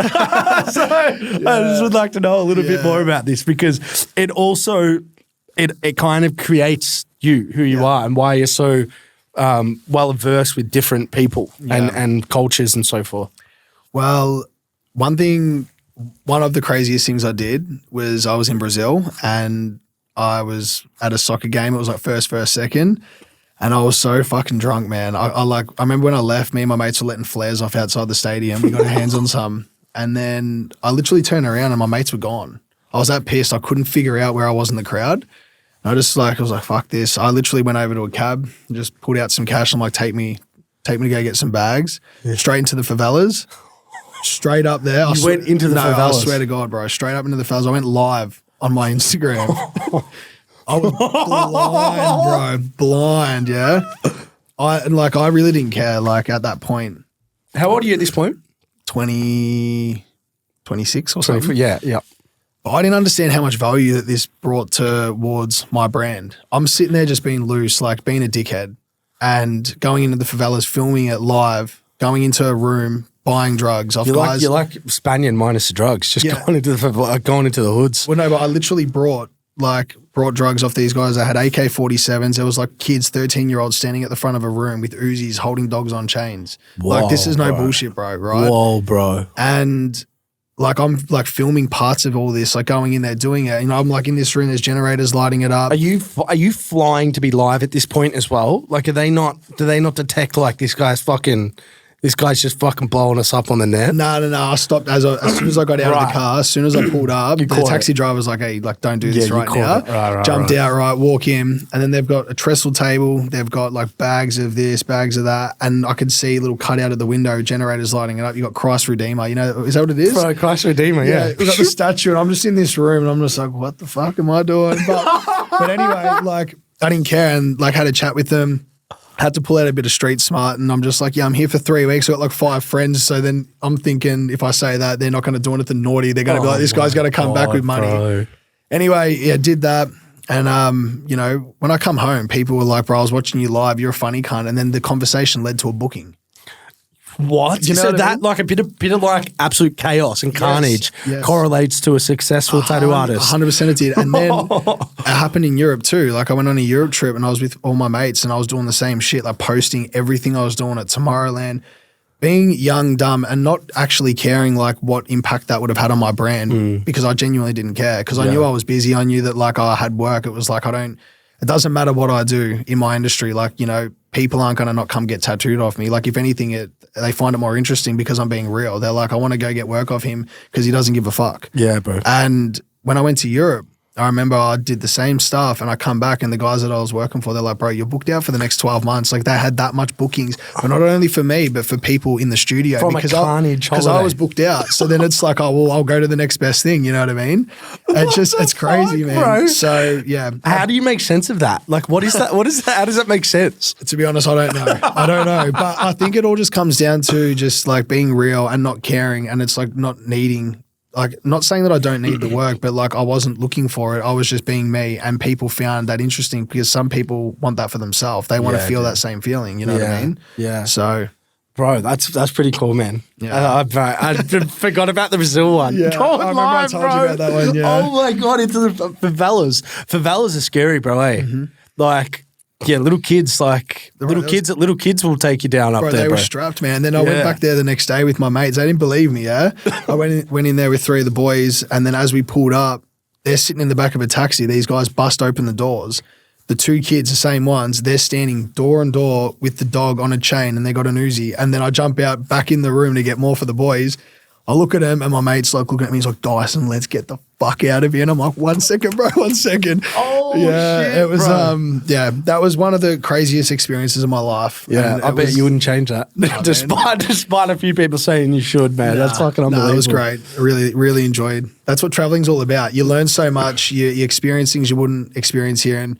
So I just would like to know a little bit more about this, because it also, it kind of creates who you are, and why you're so well versed with different people and cultures and so forth. Well, one of the craziest things I did was I was in Brazil and I was at a soccer game. It was like first, second. And I was so fucking drunk, man. I remember when I left, me and my mates were letting flares off outside the stadium. We got our hands on some. And then I literally turned around and my mates were gone. I was that pissed. I couldn't figure out where I was in the crowd. And I was like, fuck this. I literally went over to a cab and just pulled out some cash. I'm like, take me to go get some bags. Yeah. Straight into the favelas. Straight up there. You went into the favelas? I swear to God, bro. Straight up into the favelas. I went live on my Instagram. I was blind, bro. Blind, yeah. I really didn't care, like, at that point. How old are you at this point? 26 or something. Yeah. But I didn't understand how much value that this brought towards my brand. I'm sitting there just being loose, like being a dickhead, and going into the favelas, filming it live, going into a room, buying drugs off guys. You're like Spaniard minus the drugs, just going into the hoods. Well, no, but I literally brought drugs off these guys. I had AK-47s. There was like kids, 13-year-olds standing at the front of a room with Uzis holding dogs on chains. Whoa, like this is no bullshit, bro, right? Whoa, bro. And like I'm like filming parts of all this, like going in there doing it. You know, I'm like in this room, there's generators lighting it up. Are you flying to be live at this point as well? Like, do they not detect like this guy's just fucking blowing us up on the net? No. I stopped as soon as I got out of the car. As soon as I pulled up, the taxi driver was like, "Hey, like, don't do this right now." Jumped out, walk in, and then they've got a trestle table. They've got like bags of this, bags of that, and I could see a little cutout of the window, generators lighting it up. You got Christ Redeemer. You know, is that what it is? Bro, Christ Redeemer. Yeah. We got the statue, and I'm just in this room, and I'm just like, "What the fuck am I doing?" But anyway, like I didn't care, and like had a chat with them. Had to pull out a bit of street smart, and I'm just like, I'm here for 3 weeks. I got like 5 friends. So then I'm thinking if I say that, they're not going to do anything naughty. They're going to be like, this guy's going to come back with money. Bro. Anyway, did that. And, you know, when I come home, people were like, bro, I was watching you live. You're a funny cunt. And then the conversation led to a booking. What? You know so what that I mean? like a bit of like absolute chaos and carnage correlates to a successful tattoo artist. 100% it did. And then it happened in Europe too. Like I went on a Europe trip and I was with all my mates and I was doing the same shit, like posting everything I was doing at Tomorrowland, being young, dumb, and not actually caring like what impact that would have had on my brand because I genuinely didn't care because I knew I was busy. I knew that like I had work. It was like it doesn't matter what I do in my industry. Like, you know, people aren't going to not come get tattooed off me. Like if anything, they find it more interesting because I'm being real. They're like, I want to go get work off him because he doesn't give a fuck. Yeah, bro. And when I went to Europe, I remember I did the same stuff and I come back and the guys that I was working for, they're like, bro, you're booked out for the next 12 months. Like they had that much bookings, but not only for me, but for people in the studio. From because I was booked out. So then it's like, oh, well, I'll go to the next best thing. You know what I mean? It's crazy, man. Bro? So yeah. How do you make sense of that? Like, what is that? How does that make sense? To be honest, I don't know. But I think it all just comes down to just like being real and not caring. And it's like not needing, like not saying that I don't need the work, but like I wasn't looking for it. I was just being me and people found that interesting because some people want that for themselves. They want to feel that same feeling. You know what I mean? Yeah. So. Bro, that's pretty cool, man. Yeah. I forgot about the Brazil one. Yeah, I remember I told you about that one, yeah. Oh my God, into the favelas. Favelas are scary, bro, eh? Mm-hmm. Like, Yeah, little kids little kids will take you down up Bro, there, they bro. were strapped, man. Then I went back there the next day with my mates. They didn't believe me, yeah? I went in there with 3 of the boys, and then as we pulled up, they're sitting in the back of a taxi. These guys bust open the doors. The 2 kids, the same ones, they're standing door on door with the dog on a chain, and they got an Uzi. And then I jump out back in the room to get more for the boys. I look at him, and my mate's like looking at me. He's like, Dyson, let's get the fuck out of here. And I'm like, 1 second, bro, 1 second. Oh, yeah, shit, it was, bro. that was one of the craziest experiences of my life. Yeah, I bet you wouldn't change that. Despite a few people saying you should, man. That's fucking unbelievable. No, it was great. I really, really enjoyed. That's what traveling's all about. You learn so much. You experience things you wouldn't experience here. And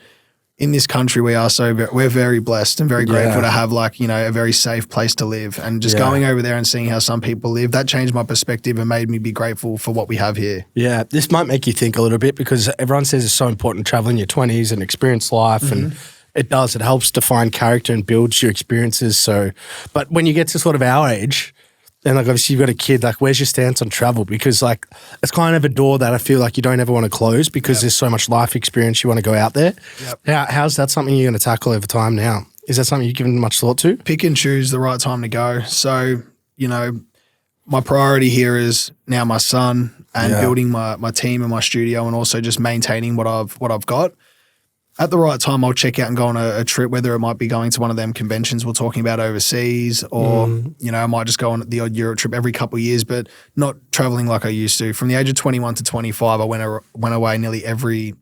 in this country, we're very blessed and very grateful to have a very safe place to live. And just going over there and seeing how some people live, that changed my perspective and made me be grateful for what we have here. Yeah, this might make you think a little bit because everyone says it's so important to travel in your 20s and experience life, and it does. It helps define character and builds your experiences. So, but when you get to sort of our age, and like obviously you've got a kid, like where's your stance on travel? Because like it's kind of a door that I feel like you don't ever want to close because there's so much life experience you want to go out there. How's that something you're going to tackle over time now? Is that something you've given much thought to? Pick and choose the right time to go. So, my priority here is now my son and building my team and my studio, and also just maintaining what I've got. At the right time, I'll check out and go on a trip, whether it might be going to one of them conventions we're talking about overseas, or, I might just go on the odd Europe trip every couple of years, but not traveling like I used to. From the age of 21 to 25, I went away nearly every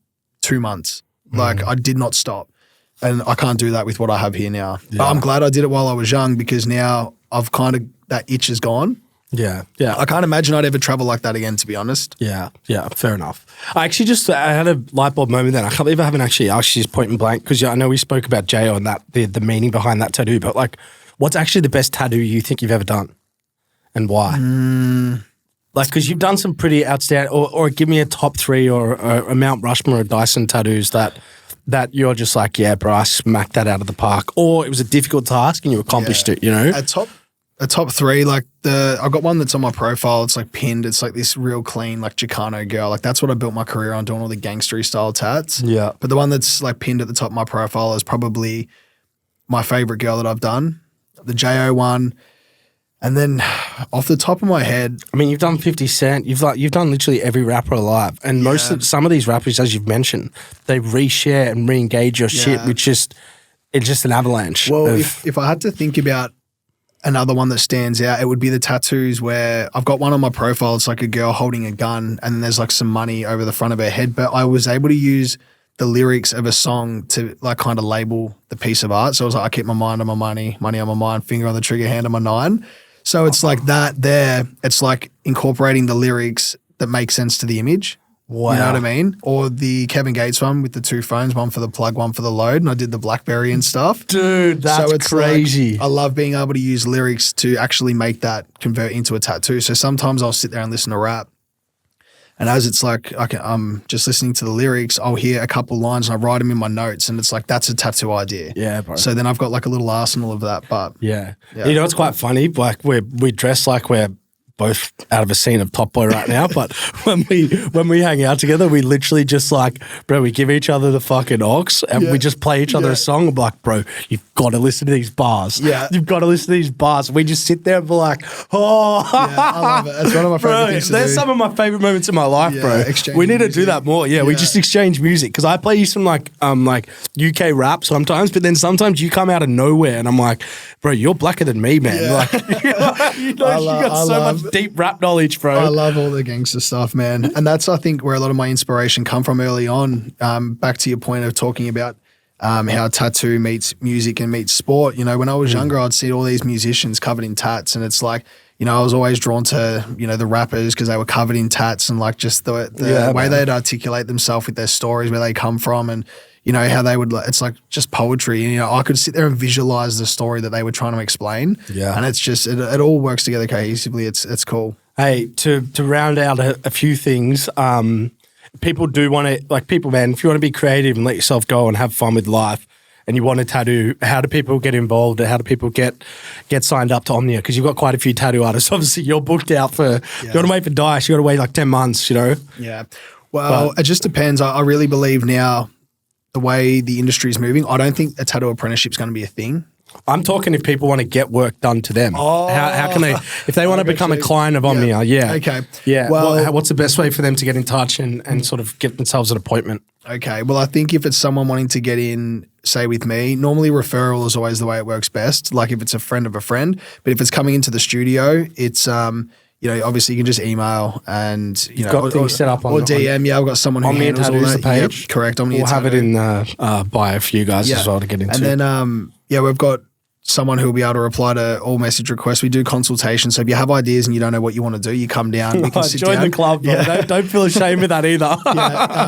2 months. Like I did not stop. And I can't do that with what I have here now. Yeah. But I'm glad I did it while I was young, because now I've kind of, that itch is gone. Yeah. I can't imagine I'd ever travel like that again, to be honest. Yeah, fair enough. I had a light bulb moment then. I can't believe I haven't actually asked you this point in blank, because I know we spoke about J.O. and that the meaning behind that tattoo, but like, what's actually the best tattoo you think you've ever done, and why? Like, because you've done some pretty outstanding, or give me a top 3 or a Mount Rushmore or Dyson tattoos that you're just like, yeah, bro, I smacked that out of the park, or it was a difficult task and you accomplished it, A top 3, like I've got one that's on my profile. It's like pinned. It's like this real clean, like Chicano girl. Like that's what I built my career on, doing all the gangstery style tats. Yeah. But the one that's like pinned at the top of my profile is probably my favorite girl that I've done, the J.O. one. And then off the top of my head, I mean, you've done 50 Cent. You've done literally every rapper alive, and some of these rappers, as you've mentioned, they reshare and re-engage your shit, which it's just an avalanche. Well, if I had to think about another one that stands out, it would be the tattoos, where I've got one on my profile. It's like a girl holding a gun, and then there's like some money over the front of her head. But I was able to use the lyrics of a song to like kind of label the piece of art. So I was like, I keep my mind on my money, money on my mind, finger on the trigger, hand on my 9. So it's like that there. It's like incorporating the lyrics that make sense to the image. Wow. You know what I mean? Or the Kevin Gates one with the 2 phones, one for the plug, one for the load. And I did the BlackBerry and stuff. Dude, that's crazy. Like, I love being able to use lyrics to actually make that convert into a tattoo. So sometimes I'll sit there and listen to rap. And as it's like, I'm just listening to the lyrics, I'll hear a couple lines and I write them in my notes, and it's like, that's a tattoo idea. Yeah, bro. So then I've got like a little arsenal of that. But yeah. You know, it's quite funny. Like we dress like we're both out of a scene of Top Boy right now, but when we hang out together, we literally just like, bro, we give each other the fucking aux, and we just play each other a song. I'm like, bro, you've got to listen to these bars. Yeah. You've got to listen to these bars. We just sit there and be like, oh. Yeah, I love it. It's one of my favorite things to do. There's some of my favorite moments in my life, bro. We need to do that more. Yeah, we just exchange music, because I play you some like UK rap sometimes, but then sometimes you come out of nowhere and I'm like, bro, you're blacker than me, man. Yeah. Like, you got so much deep rap knowledge, bro. I love all the gangster stuff, man. And that's, I think, where a lot of my inspiration come from early on. Back to your point of talking about how tattoo meets music and meets sport. You know, when I was younger, I'd see all these musicians covered in tats, and it's like, you know, I was always drawn to, you know, the rappers because they were covered in tats, and like just the way they'd articulate themselves with their stories, where they come from, and you know, how they would, it's like just poetry. And, you know, I could sit there and visualize the story that they were trying to explain. Yeah. And it's just, it all works together cohesively. It's cool. Hey, to round out a few things, people do want to, like people, man, if you want to be creative and let yourself go and have fun with life, and you want a tattoo, how do people get involved? How do people get signed up to Omnia? Because you've got quite a few tattoo artists. Obviously, you're booked out for, you got to wait for Dice, you got to wait like 10 months, you know? Yeah. Well, it just depends. I really believe now, the way the industry is moving, I don't think a tattoo apprenticeship is going to be a thing. I'm talking if people want to get work done to them. Oh. How can they, if they want to become a client of Omnia, Okay. Yeah. Well, what's the best way for them to get in touch and sort of get themselves an appointment? Okay. Well, I think if it's someone wanting to get in, say with me, normally referral is always the way it works best. Like if it's a friend of a friend, but if it's coming into the studio, it's, obviously you can just email and, got things set up on or DM. Yeah, I've got someone who Omnia handles all Tattoos, that. the page. Yep, correct. Omnia We'll have it Tattoo. in bio for you guys as well to get into. And then, we've got someone who will be able to reply to all message requests. We do consultations. So if you have ideas and you don't know what you want to do, you come down. We can sit join down. the club, bro. Yeah. Don't feel ashamed with that either.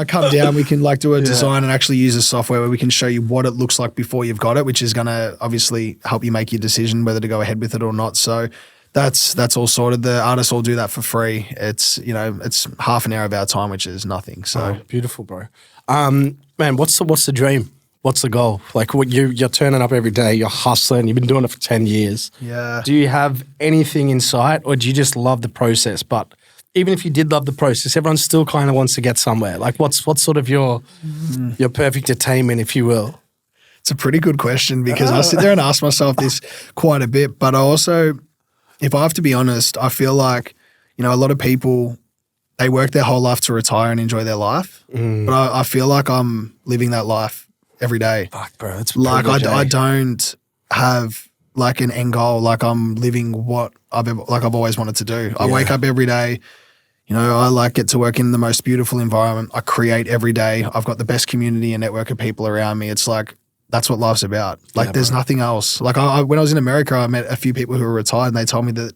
Come down. We can do a design and actually use a software where we can show you what it looks like before you've got it, which is going to obviously help you make your decision whether to go ahead with it or not. So that's all sorted. The artists all do that for free. It's it's half an hour of our time, which is nothing. So beautiful, bro. Man, what's the dream? What's the goal? Like you're turning up every day, you're hustling, you've been doing it for 10 years. Yeah. Do you have anything in sight or do you just love the process? But even if you did love the process, everyone still kind of wants to get somewhere. Like what's sort of your perfect attainment, if you will? It's a pretty good question because I sit there and ask myself this quite a bit. But I also, if I have to be honest, I feel like, a lot of people, they work their whole life to retire and enjoy their life. But I feel like I'm living that life every day. Fuck, bro. It's like I don't have like an end goal. Like I'm living what I've always wanted to do. I wake up every day. I get to work in the most beautiful environment. I create every day. I've got the best community and network of people around me. It's like that's what life's about. Like there's nothing else. Like when I was in America, I met a few people who were retired and they told me that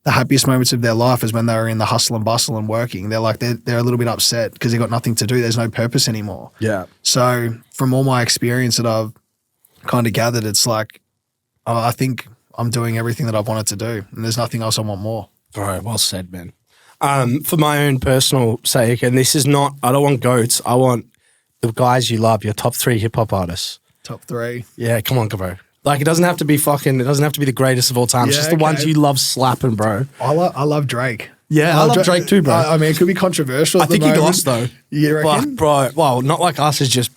the happiest moments of their life is when they were in the hustle and bustle and working. They're like, they're a little bit upset because they've got nothing to do. There's no purpose anymore. Yeah. So from all my experience that I've kind of gathered, it's like, I think I'm doing everything that I've wanted to do and there's nothing else I want more. All right. Well said, man. For my own personal sake, and this is not, I don't want goats. I want the guys you love, your top 3 hip hop artists. Top 3. Yeah. Come on, bro. Like, it doesn't have to be the greatest of all time. It's just the ones you love slapping, bro. I love Drake. Yeah, I love Drake too, bro. I mean, it could be controversial. I think he lost, though. You reckon? But, bro, well, Not Like Us is just...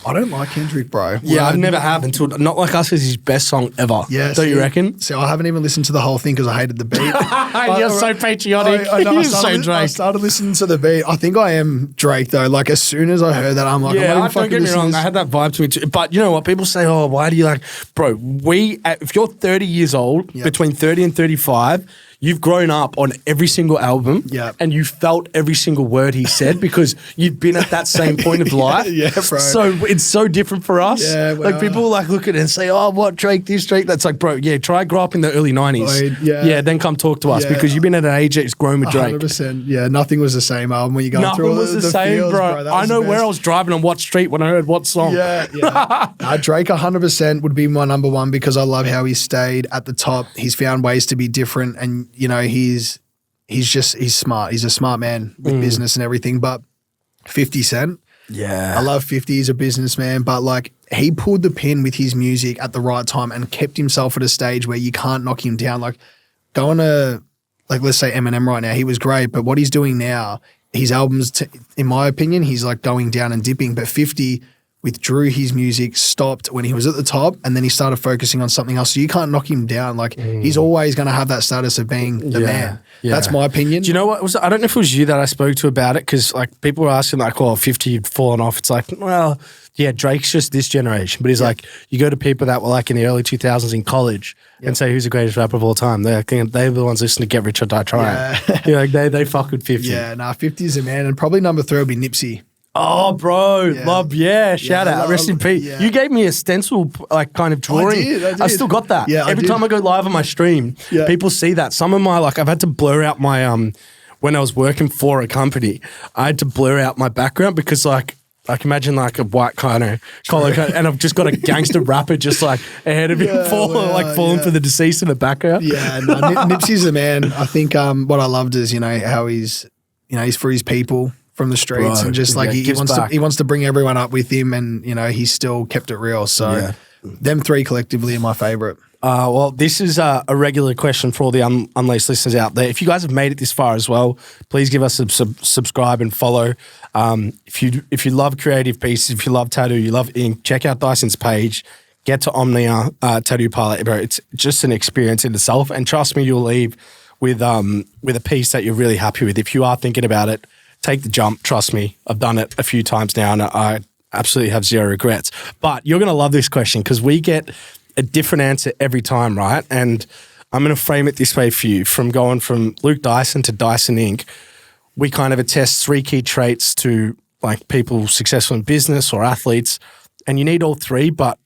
I don't like Kendrick, bro. Yeah, I've never have until Not Like Us is his best song ever. Yeah, Don't you reckon? So I haven't even listened to the whole thing because I hated the beat. You're so patriotic. You're so Drake. I started listening to the beat. I think I am Drake, though. Like, as soon as I heard that, I'm like, yeah, don't get me wrong. I had that vibe to me too. But you know what? People say, oh, why do you like... Bro, if you're 30 years old, between 30 and 35... You've grown up on every single album and you felt every single word he said because you've been at that same point of life. Yeah, bro. So it's so different for us. Yeah, well, like people look at it and say, oh, what, Drake, this, Drake? That's like, bro, try grow up in the early 90s. Then come talk to us because you've been at an age that's grown with Drake. 100%. Yeah, nothing was the same album when you go through Nothing was the same, feels, bro. I know where I was driving on what street when I heard what song. Yeah. Drake 100% would be my number one because I love how he stayed at the top. He's found ways to be different and, he's smart. He's a smart man with business and everything. But 50 Cent, I love 50. He's a businessman, but like he pulled the pin with his music at the right time and kept himself at a stage where you can't knock him down. Like going to, like let's say Eminem right now, he was great, but what he's doing now, his albums, in my opinion, he's like going down and dipping. But 50 withdrew his music, stopped when he was at the top, and then he started focusing on something else. So you can't knock him down. Like he's always going to have that status of being the man. Yeah. That's my opinion. Do you know what? I don't know if it was you that I spoke to about it because like people were asking like, oh, 50 you'd fallen off. It's like, well, yeah, Drake's just this generation. But he's like, you go to people that were like in the early 2000s in college and say, who's the greatest rapper of all time? They're the ones listening to Get Rich or Die Trying. Yeah. Like they fuck with 50. Yeah, 50 is a man. And probably number 3 will be Nipsey. Oh, bro, shout out, rest in peace. Yeah. You gave me a stencil, like kind of drawing. I did. I still got that. Yeah, every time I go live on my stream, people see that. Some of my I've had to blur out my when I was working for a company, I had to blur out my background because I can imagine like a white kind of collar, and I've just got a gangster rapper just like ahead of him, falling for the deceased in the background. Yeah, no, Nipsey's the man. I think what I loved is how he's he's for his people. From the streets and just like he wants to bring everyone up with him and he's still kept it real. So them 3 collectively are my favorite. Well, this is a regular question for all the Unleashed listeners out there. If you guys have made it this far as well, please give us a subscribe and follow. If you love creative pieces, if you love tattoo, you love ink, check out Dyson's page. Get to Omnia Tattoo Parlor, bro. It's just an experience in itself, and trust me, you'll leave with a piece that you're really happy with. If you are thinking about it, take the jump. Trust me, I've done it a few times now, and I absolutely have zero regrets. But you're gonna love this question because we get a different answer every time, right? And I'm gonna frame it this way for you: from going from Luke Dyson to Dyson Inc., we kind of attest 3 key traits to like people successful in business or athletes, and you need all 3, but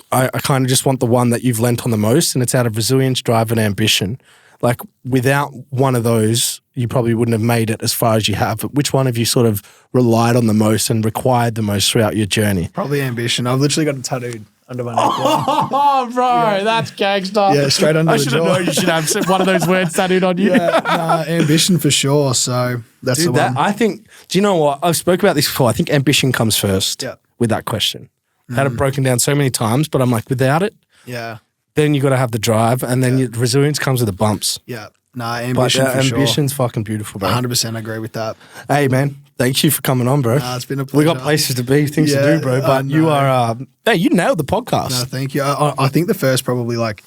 I kind of just want the one that you've lent on the most, and it's out of resilience, drive, and ambition. Like without one of those, you probably wouldn't have made it as far as you have. But which one have you sort of relied on the most and required the most throughout your journey? Probably ambition. I've literally got it tattooed under my neck. Oh, bro, that's gangster. Yeah, straight under the jaw. I should have known you should have one of those words tattooed on you. Yeah, ambition for sure. So that's the one. I think, do you know what? I've spoke about this before. I think ambition comes first with that question. Had it broken down so many times, but I'm like, without it, then you got to have the drive, and then your resilience comes with the bumps. Yeah. Nah, ambition for sure. Ambition's fucking beautiful, bro. 100% agree with that. Hey, man, thank you for coming on, bro. Nah, it's been a pleasure. We got places to be, things to do, bro, but you are, you nailed the podcast. No, thank you. I think the first probably like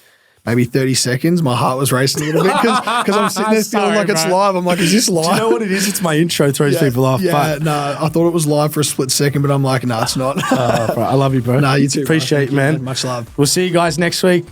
maybe 30 seconds, my heart was racing a little bit because I'm sitting there feeling like it's live. I'm like, is this live? Do you know what it is? It's my intro throws people off. Yeah, no, I thought it was live for a split second, but I'm like, no, it's not. Bro, I love you, bro. No, you too. Appreciate it, man. Much love. We'll see you guys next week.